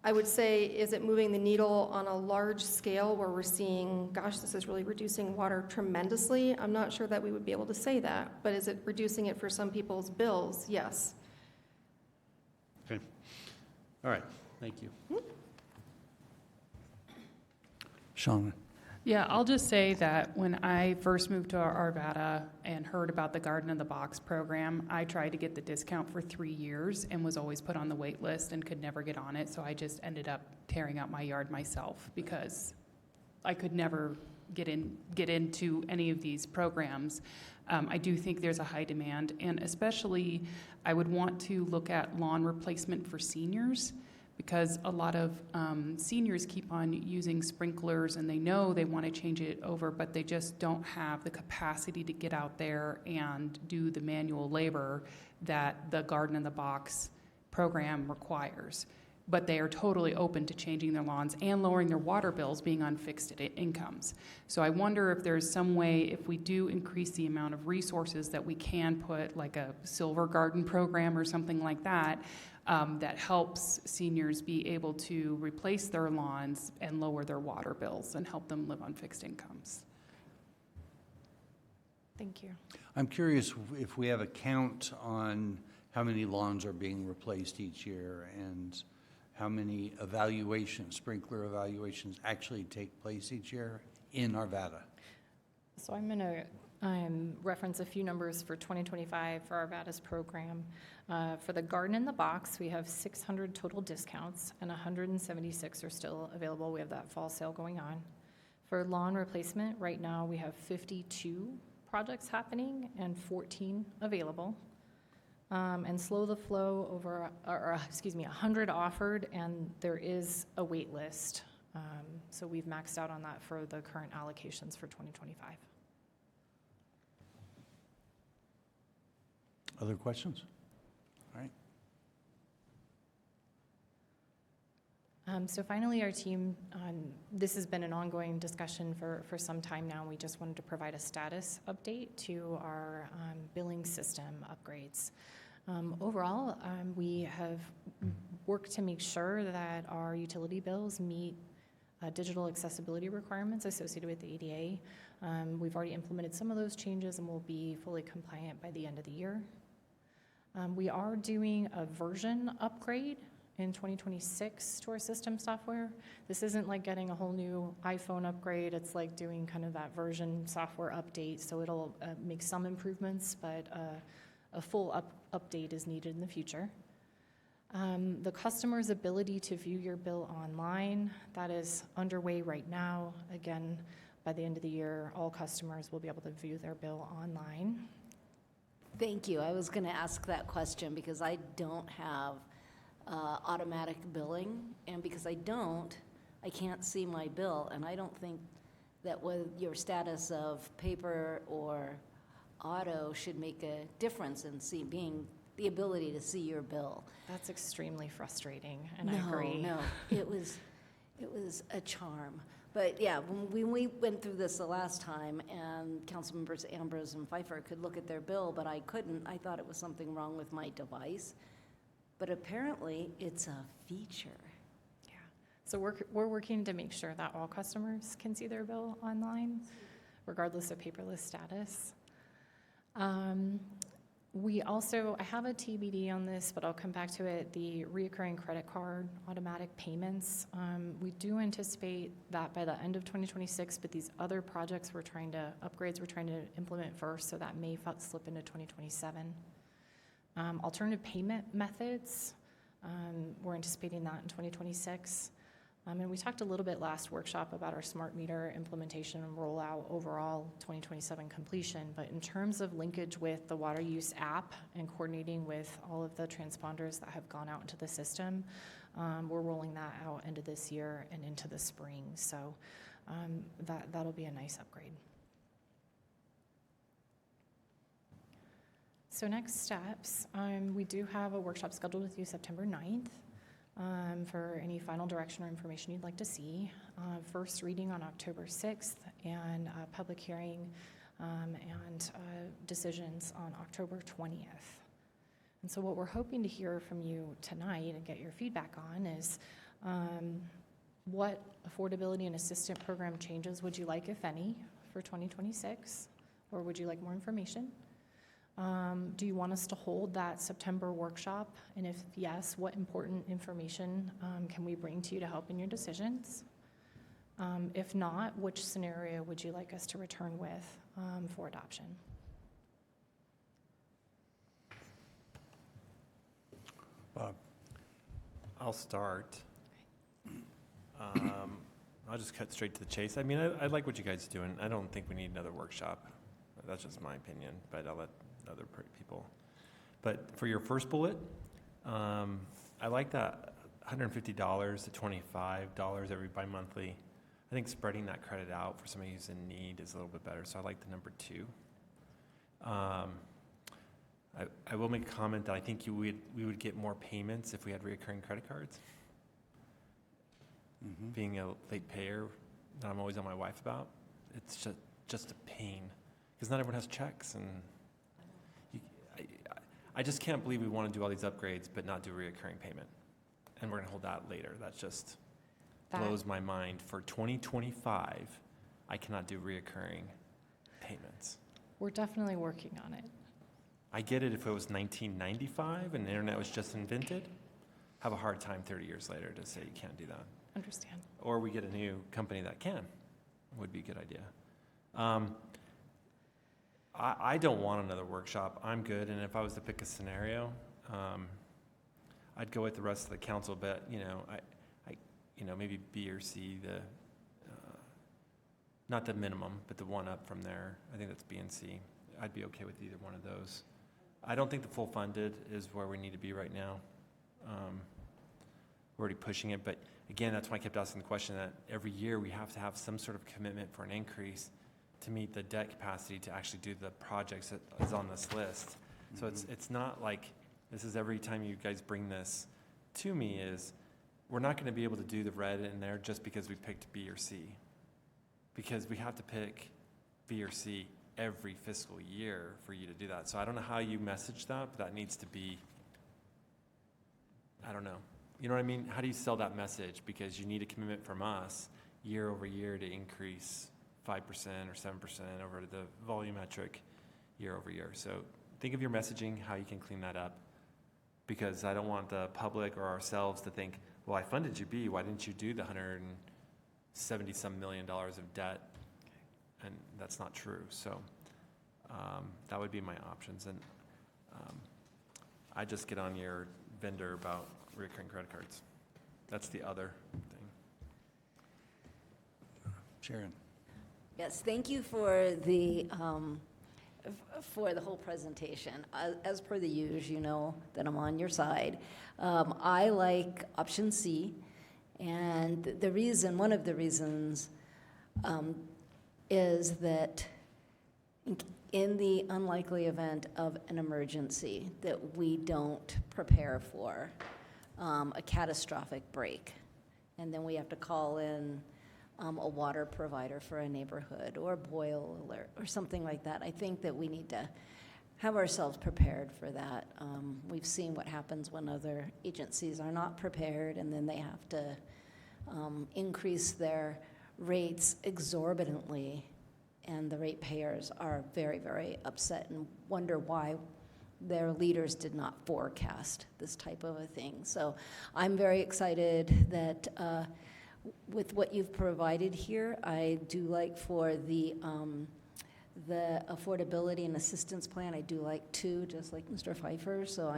I would say, is it moving the needle on a large scale where we're seeing, gosh, this is really reducing water tremendously? I'm not sure that we would be able to say that, but is it reducing it for some people's bills? Yes. Okay. All right. Thank you. Shauna? Yeah, I'll just say that when I first moved to Arvada and heard about the Garden in the Box program, I tried to get the discount for 3 years and was always put on the wait list and could never get on it. So I just ended up tearing out my yard myself because I could never get into any of these programs. I do think there's a high demand, and especially I would want to look at lawn replacement for seniors, because a lot of seniors keep on using sprinklers and they know they want to change it over, but they just don't have the capacity to get out there and do the manual labor that the Garden in the Box program requires. But they are totally open to changing their lawns and lowering their water bills, being on fixed incomes. So I wonder if there's some way, if we do increase the amount of resources, that we can put like a silver garden program or something like that, that helps seniors be able to replace their lawns and lower their water bills and help them live on fixed incomes. Thank you. I'm curious if we have a count on how many lawns are being replaced each year and how many sprinkler evaluations actually take place each year in Arvada. So I'm going to reference a few numbers for 2025 for Arvada's program. For the Garden in the Box, we have 600 total discounts, and 176 are still available. We have that fall sale going on. For lawn replacement, right now, we have 52 projects happening and 14 available. And Slow the Flow, 100 offered, and there is a wait list. So we've maxed out on that for the current allocations for 2025. Other questions? All right. So finally, our team, this has been an ongoing discussion for some time now. We just wanted to provide a status update to our billing system upgrades. Overall, we have worked to make sure that our utility bills meet digital accessibility requirements associated with the ADA. We've already implemented some of those changes and will be fully compliant by the end of the year. We are doing a version upgrade in 2026 to our system software. This isn't like getting a whole new iPhone upgrade. It's like doing kind of that version software update. So it'll make some improvements, but a full update is needed in the future. The customer's ability to view your bill online, that is underway right now. Again, by the end of the year, all customers will be able to view their bill online. Thank you. I was going to ask that question because I don't have automatic billing, and because I don't, I can't see my bill, and I don't think that with your status of paper or auto should make a difference in being the ability to see your bill. That's extremely frustrating, and I agree. No, it was a charm. But yeah, when we went through this the last time, and Councilmembers Ambrose and Pfeiffer could look at their bill, but I couldn't. I thought it was something wrong with my device. But apparently, it's a feature. Yeah. So we're working to make sure that all customers can see their bill online, regardless of paperless status. I have a TBD on this, but I'll come back to it. The reoccurring credit card automatic payments, we do anticipate that by the end of 2026, but these other projects upgrades we're trying to implement first, so that may slip into 2027. Alternative payment methods, we're anticipating that in 2026. And we talked a little bit last workshop about our smart meter implementation and rollout overall 2027 completion. But in terms of linkage with the water use app and coordinating with all of the transponders that have gone out into the system, we're rolling that out into this year and into the spring. So that'll be a nice upgrade. So next steps, we do have a workshop scheduled with you September 9th. For any final direction or information you'd like to see. First reading on October 6th, and public hearing and decisions on October 20th. And so what we're hoping to hear from you tonight and get your feedback on is what affordability and assistance program changes would you like, if any, for 2026? Or would you like more information? Do you want us to hold that September workshop? And if yes, what important information can we bring to you to help in your decisions? If not, which scenario would you like us to return with for adoption? Bob? I'll start. I'll just cut straight to the chase. I mean, I like what you guys are doing. I don't think we need another workshop. That's just my opinion, but I'll let other people. But for your first bullet, I like that $150 to $25 every bi-monthly. I think spreading that credit out for somebody who's in need is a little bit better, so I like the number 2. I will make a comment that I think we would get more payments if we had recurring credit cards. Mm-hmm. Being a late payer that I'm always on my wife about, it's just a pain because not everyone has checks, and I just can't believe we want to do all these upgrades but not do a reoccurring payment. And we're going to hold that later. That just blows my mind. For 2025, I cannot do reoccurring payments. We're definitely working on it. I get it if it was 1995 and the internet was just invented. Have a hard time 30 years later to say you can't do that. Understand. Or we get a new company that can. Would be a good idea. I don't want another workshop. I'm good, and if I was to pick a scenario, I'd go with the rest of the council, but, maybe B or C, not the minimum, but the one up from there. I think that's B and C. I'd be okay with either one of those. I don't think the full funded is where we need to be right now. We're already pushing it, but again, that's why I kept asking the question that every year we have to have some sort of commitment for an increase to meet the debt capacity to actually do the projects that is on this list. So it's not like this is every time you guys bring this to me is we're not going to be able to do the red in there just because we picked B or C, because we have to pick B or C every fiscal year for you to do that. So I don't know how you message that, but that needs to be, I don't know. You know what I mean? How do you sell that message? Because you need a commitment from us year over year to increase 5% or 7% over the volumetric year over year. So think of your messaging, how you can clean that up. Because I don't want the public or ourselves to think, well, I funded you B, why didn't you do the $170-some million of debt? And that's not true. So that would be my options. And I just get on your vendor about recurring credit cards. That's the other thing. Sharon. Yes, thank you for the whole presentation. As per the usual, you know that I'm on your side. I like option C, and one of the reasons is that in the unlikely event of an emergency that we don't prepare for a catastrophic break, and then we have to call in a water provider for a neighborhood or a boil alert or something like that. I think that we need to have ourselves prepared for that. We've seen what happens when other agencies are not prepared, and then they have to increase their rates exorbitantly, and the ratepayers are very, very upset and wonder why their leaders did not forecast this type of a thing. So I'm very excited that with what you've provided here. I do like for the affordability and assistance plan, I do like 2, just like Mr. Pfeiffer, so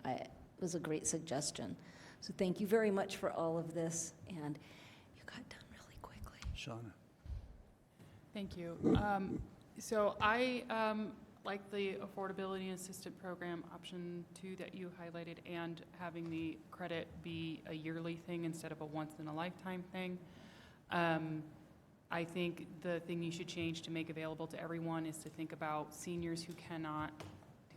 it was a great suggestion. So thank you very much for all of this, and you got done really quickly. Shauna. Thank you. So I like the affordability and assistance program option 2 that you highlighted, and having the credit be a yearly thing instead of a once-in-a-lifetime thing. I think the thing you should change to make available to everyone is to think about seniors who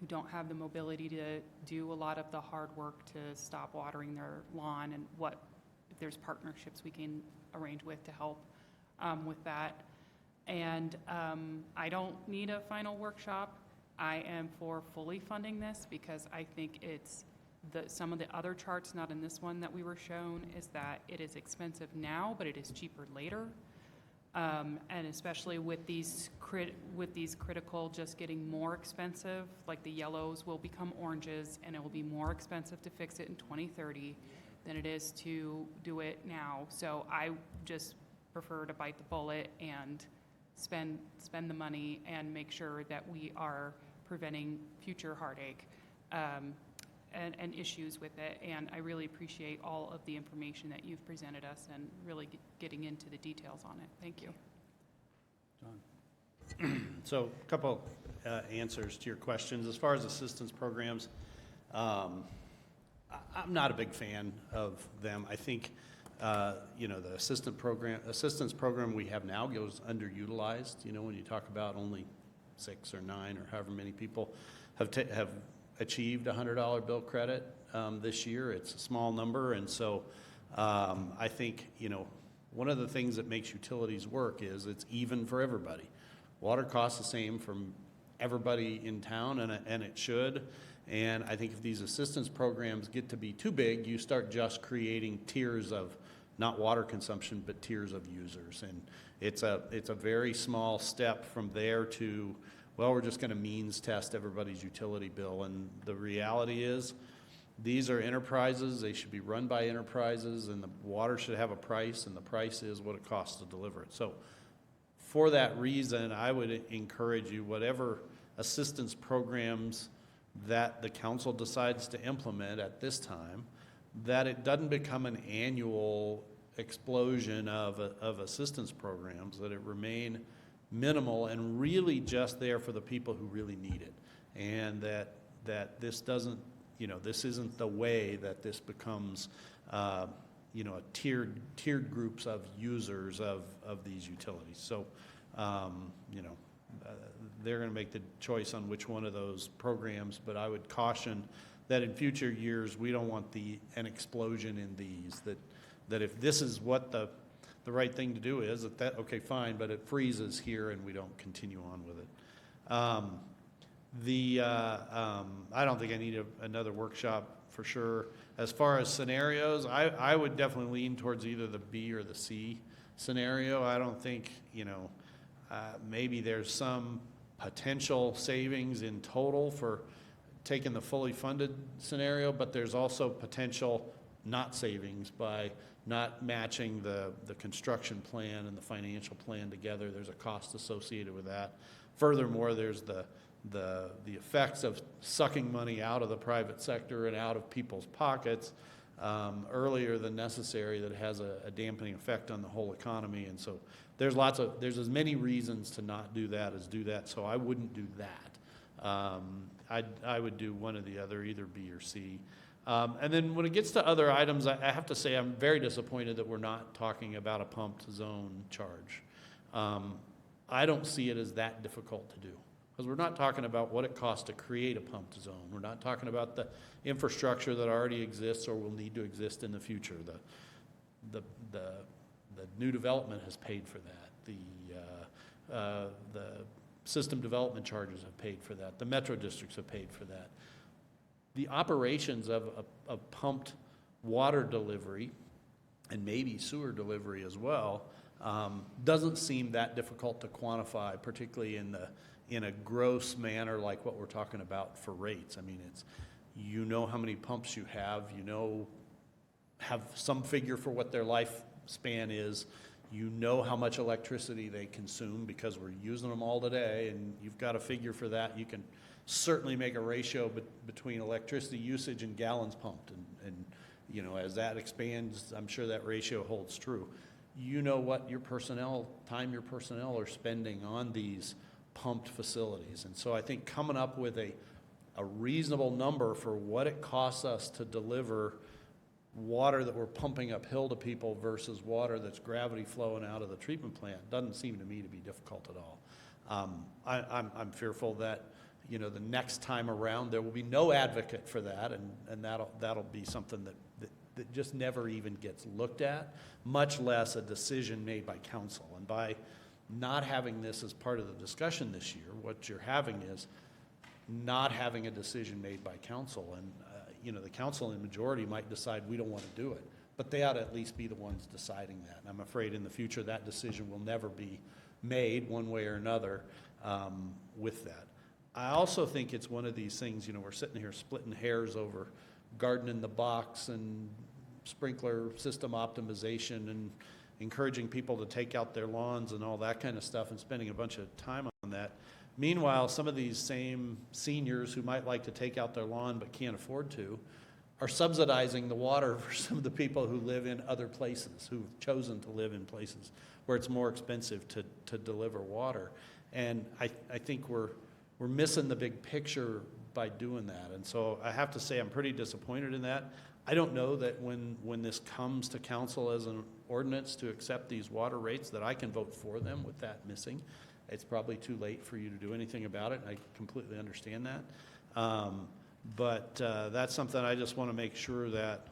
don't have the mobility to do a lot of the hard work to stop watering their lawn, and if there's partnerships we can arrange with to help with that. And I don't need a final workshop. I am for fully funding this because I think it's some of the other charts, not in this one that we were shown, is that it is expensive now, but it is cheaper later. And especially with these critical just getting more expensive, like the yellows will become oranges, and it will be more expensive to fix it in 2030 than it is to do it now. So I just prefer to bite the bullet and spend the money and make sure that we are preventing future heartache and issues with it. And I really appreciate all of the information that you've presented us and really getting into the details on it. Thank you. John. So a couple answers to your questions. As far as assistance programs, I'm not a big fan of them. I think the assistance program we have now goes underutilized. When you talk about only 6 or 9 or however many people have achieved a $100 bill credit this year, it's a small number, and so I think one of the things that makes utilities work is it's even for everybody. Water costs the same from everybody in town, and it should. And I think if these assistance programs get to be too big, you start just creating tiers of not water consumption, but tiers of users. And it's a very small step from there to, well, we're just going to means test everybody's utility bill. And the reality is, these are enterprises. They should be run by enterprises, and the water should have a price, and the price is what it costs to deliver it. So for that reason, I would encourage you, whatever assistance programs that the council decides to implement at this time, that it doesn't become an annual explosion of assistance programs, that it remain minimal and really just there for the people who really need it. And that this doesn't, this isn't the way that this becomes, a tiered groups of users of these utilities. So, they're going to make the choice on which one of those programs, but I would caution that in future years, we don't want an explosion in these, that if this is what the right thing to do is, okay, fine, but it freezes here and we don't continue on with it. I don't think I need another workshop for sure. As far as scenarios, I would definitely lean towards either the B or the C scenario. I don't think, maybe there's some potential savings in total for taking the fully funded scenario, but there's also potential not savings by not matching the construction plan and the financial plan together. There's a cost associated with that. Furthermore, there's the effects of sucking money out of the private sector and out of people's pockets earlier than necessary that has a dampening effect on the whole economy. And so there's as many reasons to not do that as do that, so I wouldn't do that. I would do one or the other, either B or C. And then when it gets to other items, I have to say I'm very disappointed that we're not talking about a pumped zone charge. I don't see it as that difficult to do, because we're not talking about what it costs to create a pumped zone. We're not talking about the infrastructure that already exists or will need to exist in the future. The new development has paid for that. The system development charges have paid for that. The metro districts have paid for that. The operations of pumped water delivery and maybe sewer delivery as well doesn't seem that difficult to quantify, particularly in a gross manner like what we're talking about for rates. I mean, it's, how many pumps you have some figure for what their lifespan is. How much electricity they consume because we're using them all today, and you've got a figure for that. You can certainly make a ratio between electricity usage and gallons pumped, and as that expands, I'm sure that ratio holds true. What your personnel are spending on these pumped facilities, and so I think coming up with a reasonable number for what it costs us to deliver water that we're pumping uphill to people versus water that's gravity flowing out of the treatment plant doesn't seem to me to be difficult at all. I'm fearful that the next time around there will be no advocate for that, and that'll be something that just never even gets looked at, much less a decision made by council. And by not having this as part of the discussion this year, what you're having is not having a decision made by council. And the council in majority might decide we don't want to do it, but they ought to at least be the ones deciding that. And I'm afraid in the future that decision will never be made one way or another with that. I also think it's one of these things, we're sitting here splitting hairs over garden in the box and sprinkler system optimization and encouraging people to take out their lawns and all that kind of stuff and spending a bunch of time on that. Meanwhile, some of these same seniors who might like to take out their lawn but can't afford to are subsidizing the water for some of the people who live in other places, who've chosen to live in places where it's more expensive to deliver water. And I think we're missing the big picture by doing that. And so I have to say I'm pretty disappointed in that. I don't know that when this comes to council as an ordinance to accept these water rates that I can vote for them with that missing. It's probably too late for you to do anything about it. I completely understand that. But that's something I just want to make sure that,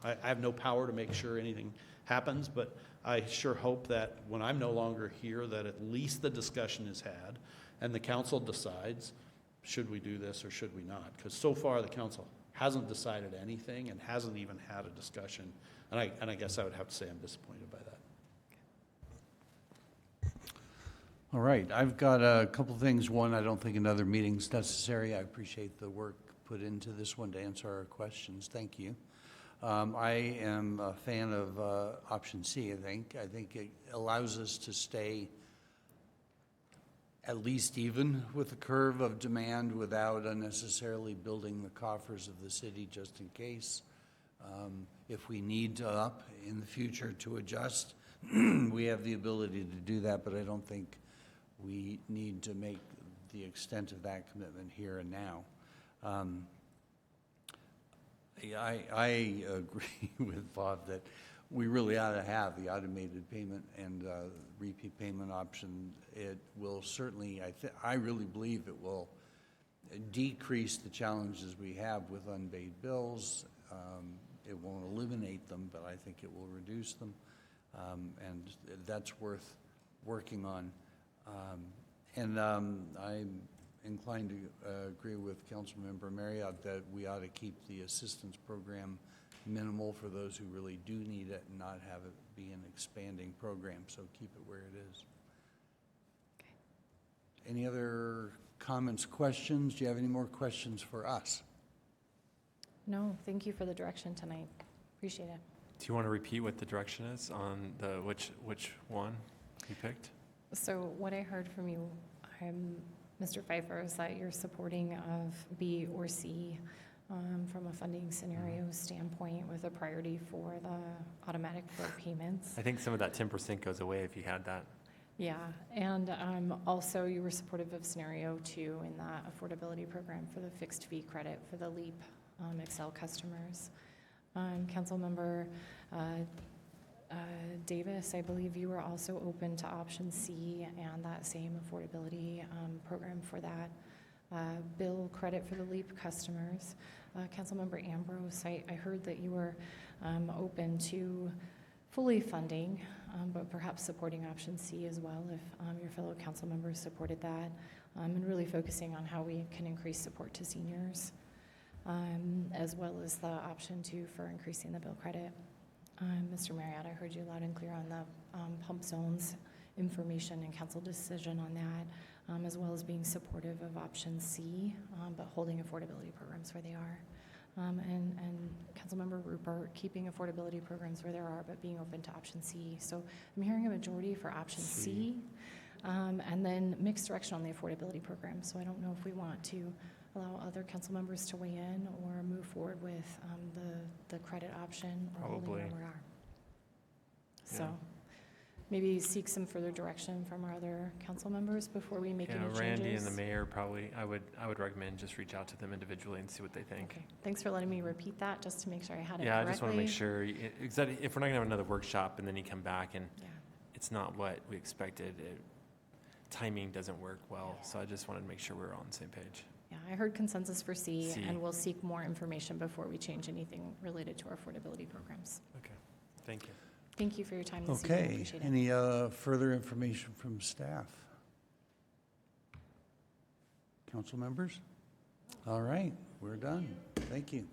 I have no power to make sure anything happens, but I sure hope that when I'm no longer here, that at least the discussion is had and the council decides, should we do this or should we not? Because so far the council hasn't decided anything and hasn't even had a discussion. And I guess I would have to say I'm disappointed by that. All right, I've got a couple things. One, I don't think another meeting's necessary. I appreciate the work put into this one to answer our questions. Thank you. I am a fan of option C, I think. I think it allows us to stay at least even with the curve of demand without unnecessarily building the coffers of the city just in case. If we need to up in the future to adjust, we have the ability to do that, but I don't think we need to make the extent of that commitment here and now. I agree with Bob that we really ought to have the automated payment and repeat payment option. It will certainly, I really believe it will decrease the challenges we have with unpaid bills. It won't eliminate them, but I think it will reduce them. And that's worth working on. I'm inclined to agree with Councilmember Marriott that we ought to keep the assistance program minimal for those who really do need it and not have it be an expanding program, so keep it where it is. Okay. Any other comments, questions? Do you have any more questions for us? No, thank you for the direction tonight. Appreciate it. Do you want to repeat what the direction is on the, which one you picked? So what I heard from you, Mr. Pfeiffer, is that you're supporting of B or C from a funding scenario standpoint with a priority for the automatic bill payments. I think some of that 10% goes away if you had that. Yeah, and also you were supportive of scenario 2 in that affordability program for the fixed fee credit for the LEAP Excel customers. Councilmember Davis, I believe you were also open to option C and that same affordability program for that bill credit for the LEAP customers. Councilmember Ambrose, I heard that you were open to fully funding, but perhaps supporting option C as well if your fellow council members supported that, and really focusing on how we can increase support to seniors, as well as the option 2 for increasing the bill credit. Mr. Marriott, I heard you loud and clear on the pump zones information and council decision on that, as well as being supportive of option C, but holding affordability programs where they are. And Councilmember Rupert, keeping affordability programs where there are, but being open to option C. So I'm hearing a majority for option C, and then mixed direction on the affordability program. So I don't know if we want to allow other council members to weigh in or move forward with the credit option or holding where we are. So maybe seek some further direction from our other council members before we make any changes. Randy and the mayor probably, I would recommend just reach out to them individually and see what they think. Okay, thanks for letting me repeat that just to make sure I had it correctly. Yeah, I just want to make sure, exactly, if we're not going to have another workshop and then you come back and it's not what we expected, timing doesn't work well. So I just wanted to make sure we're on the same page. Yeah, I heard consensus for C, and we'll seek more information before we change anything related to our affordability programs. Okay, thank you. Thank you for your time this evening. I Okay, appreciate it. any further information from staff? Council members? All right, we're done. Thank you.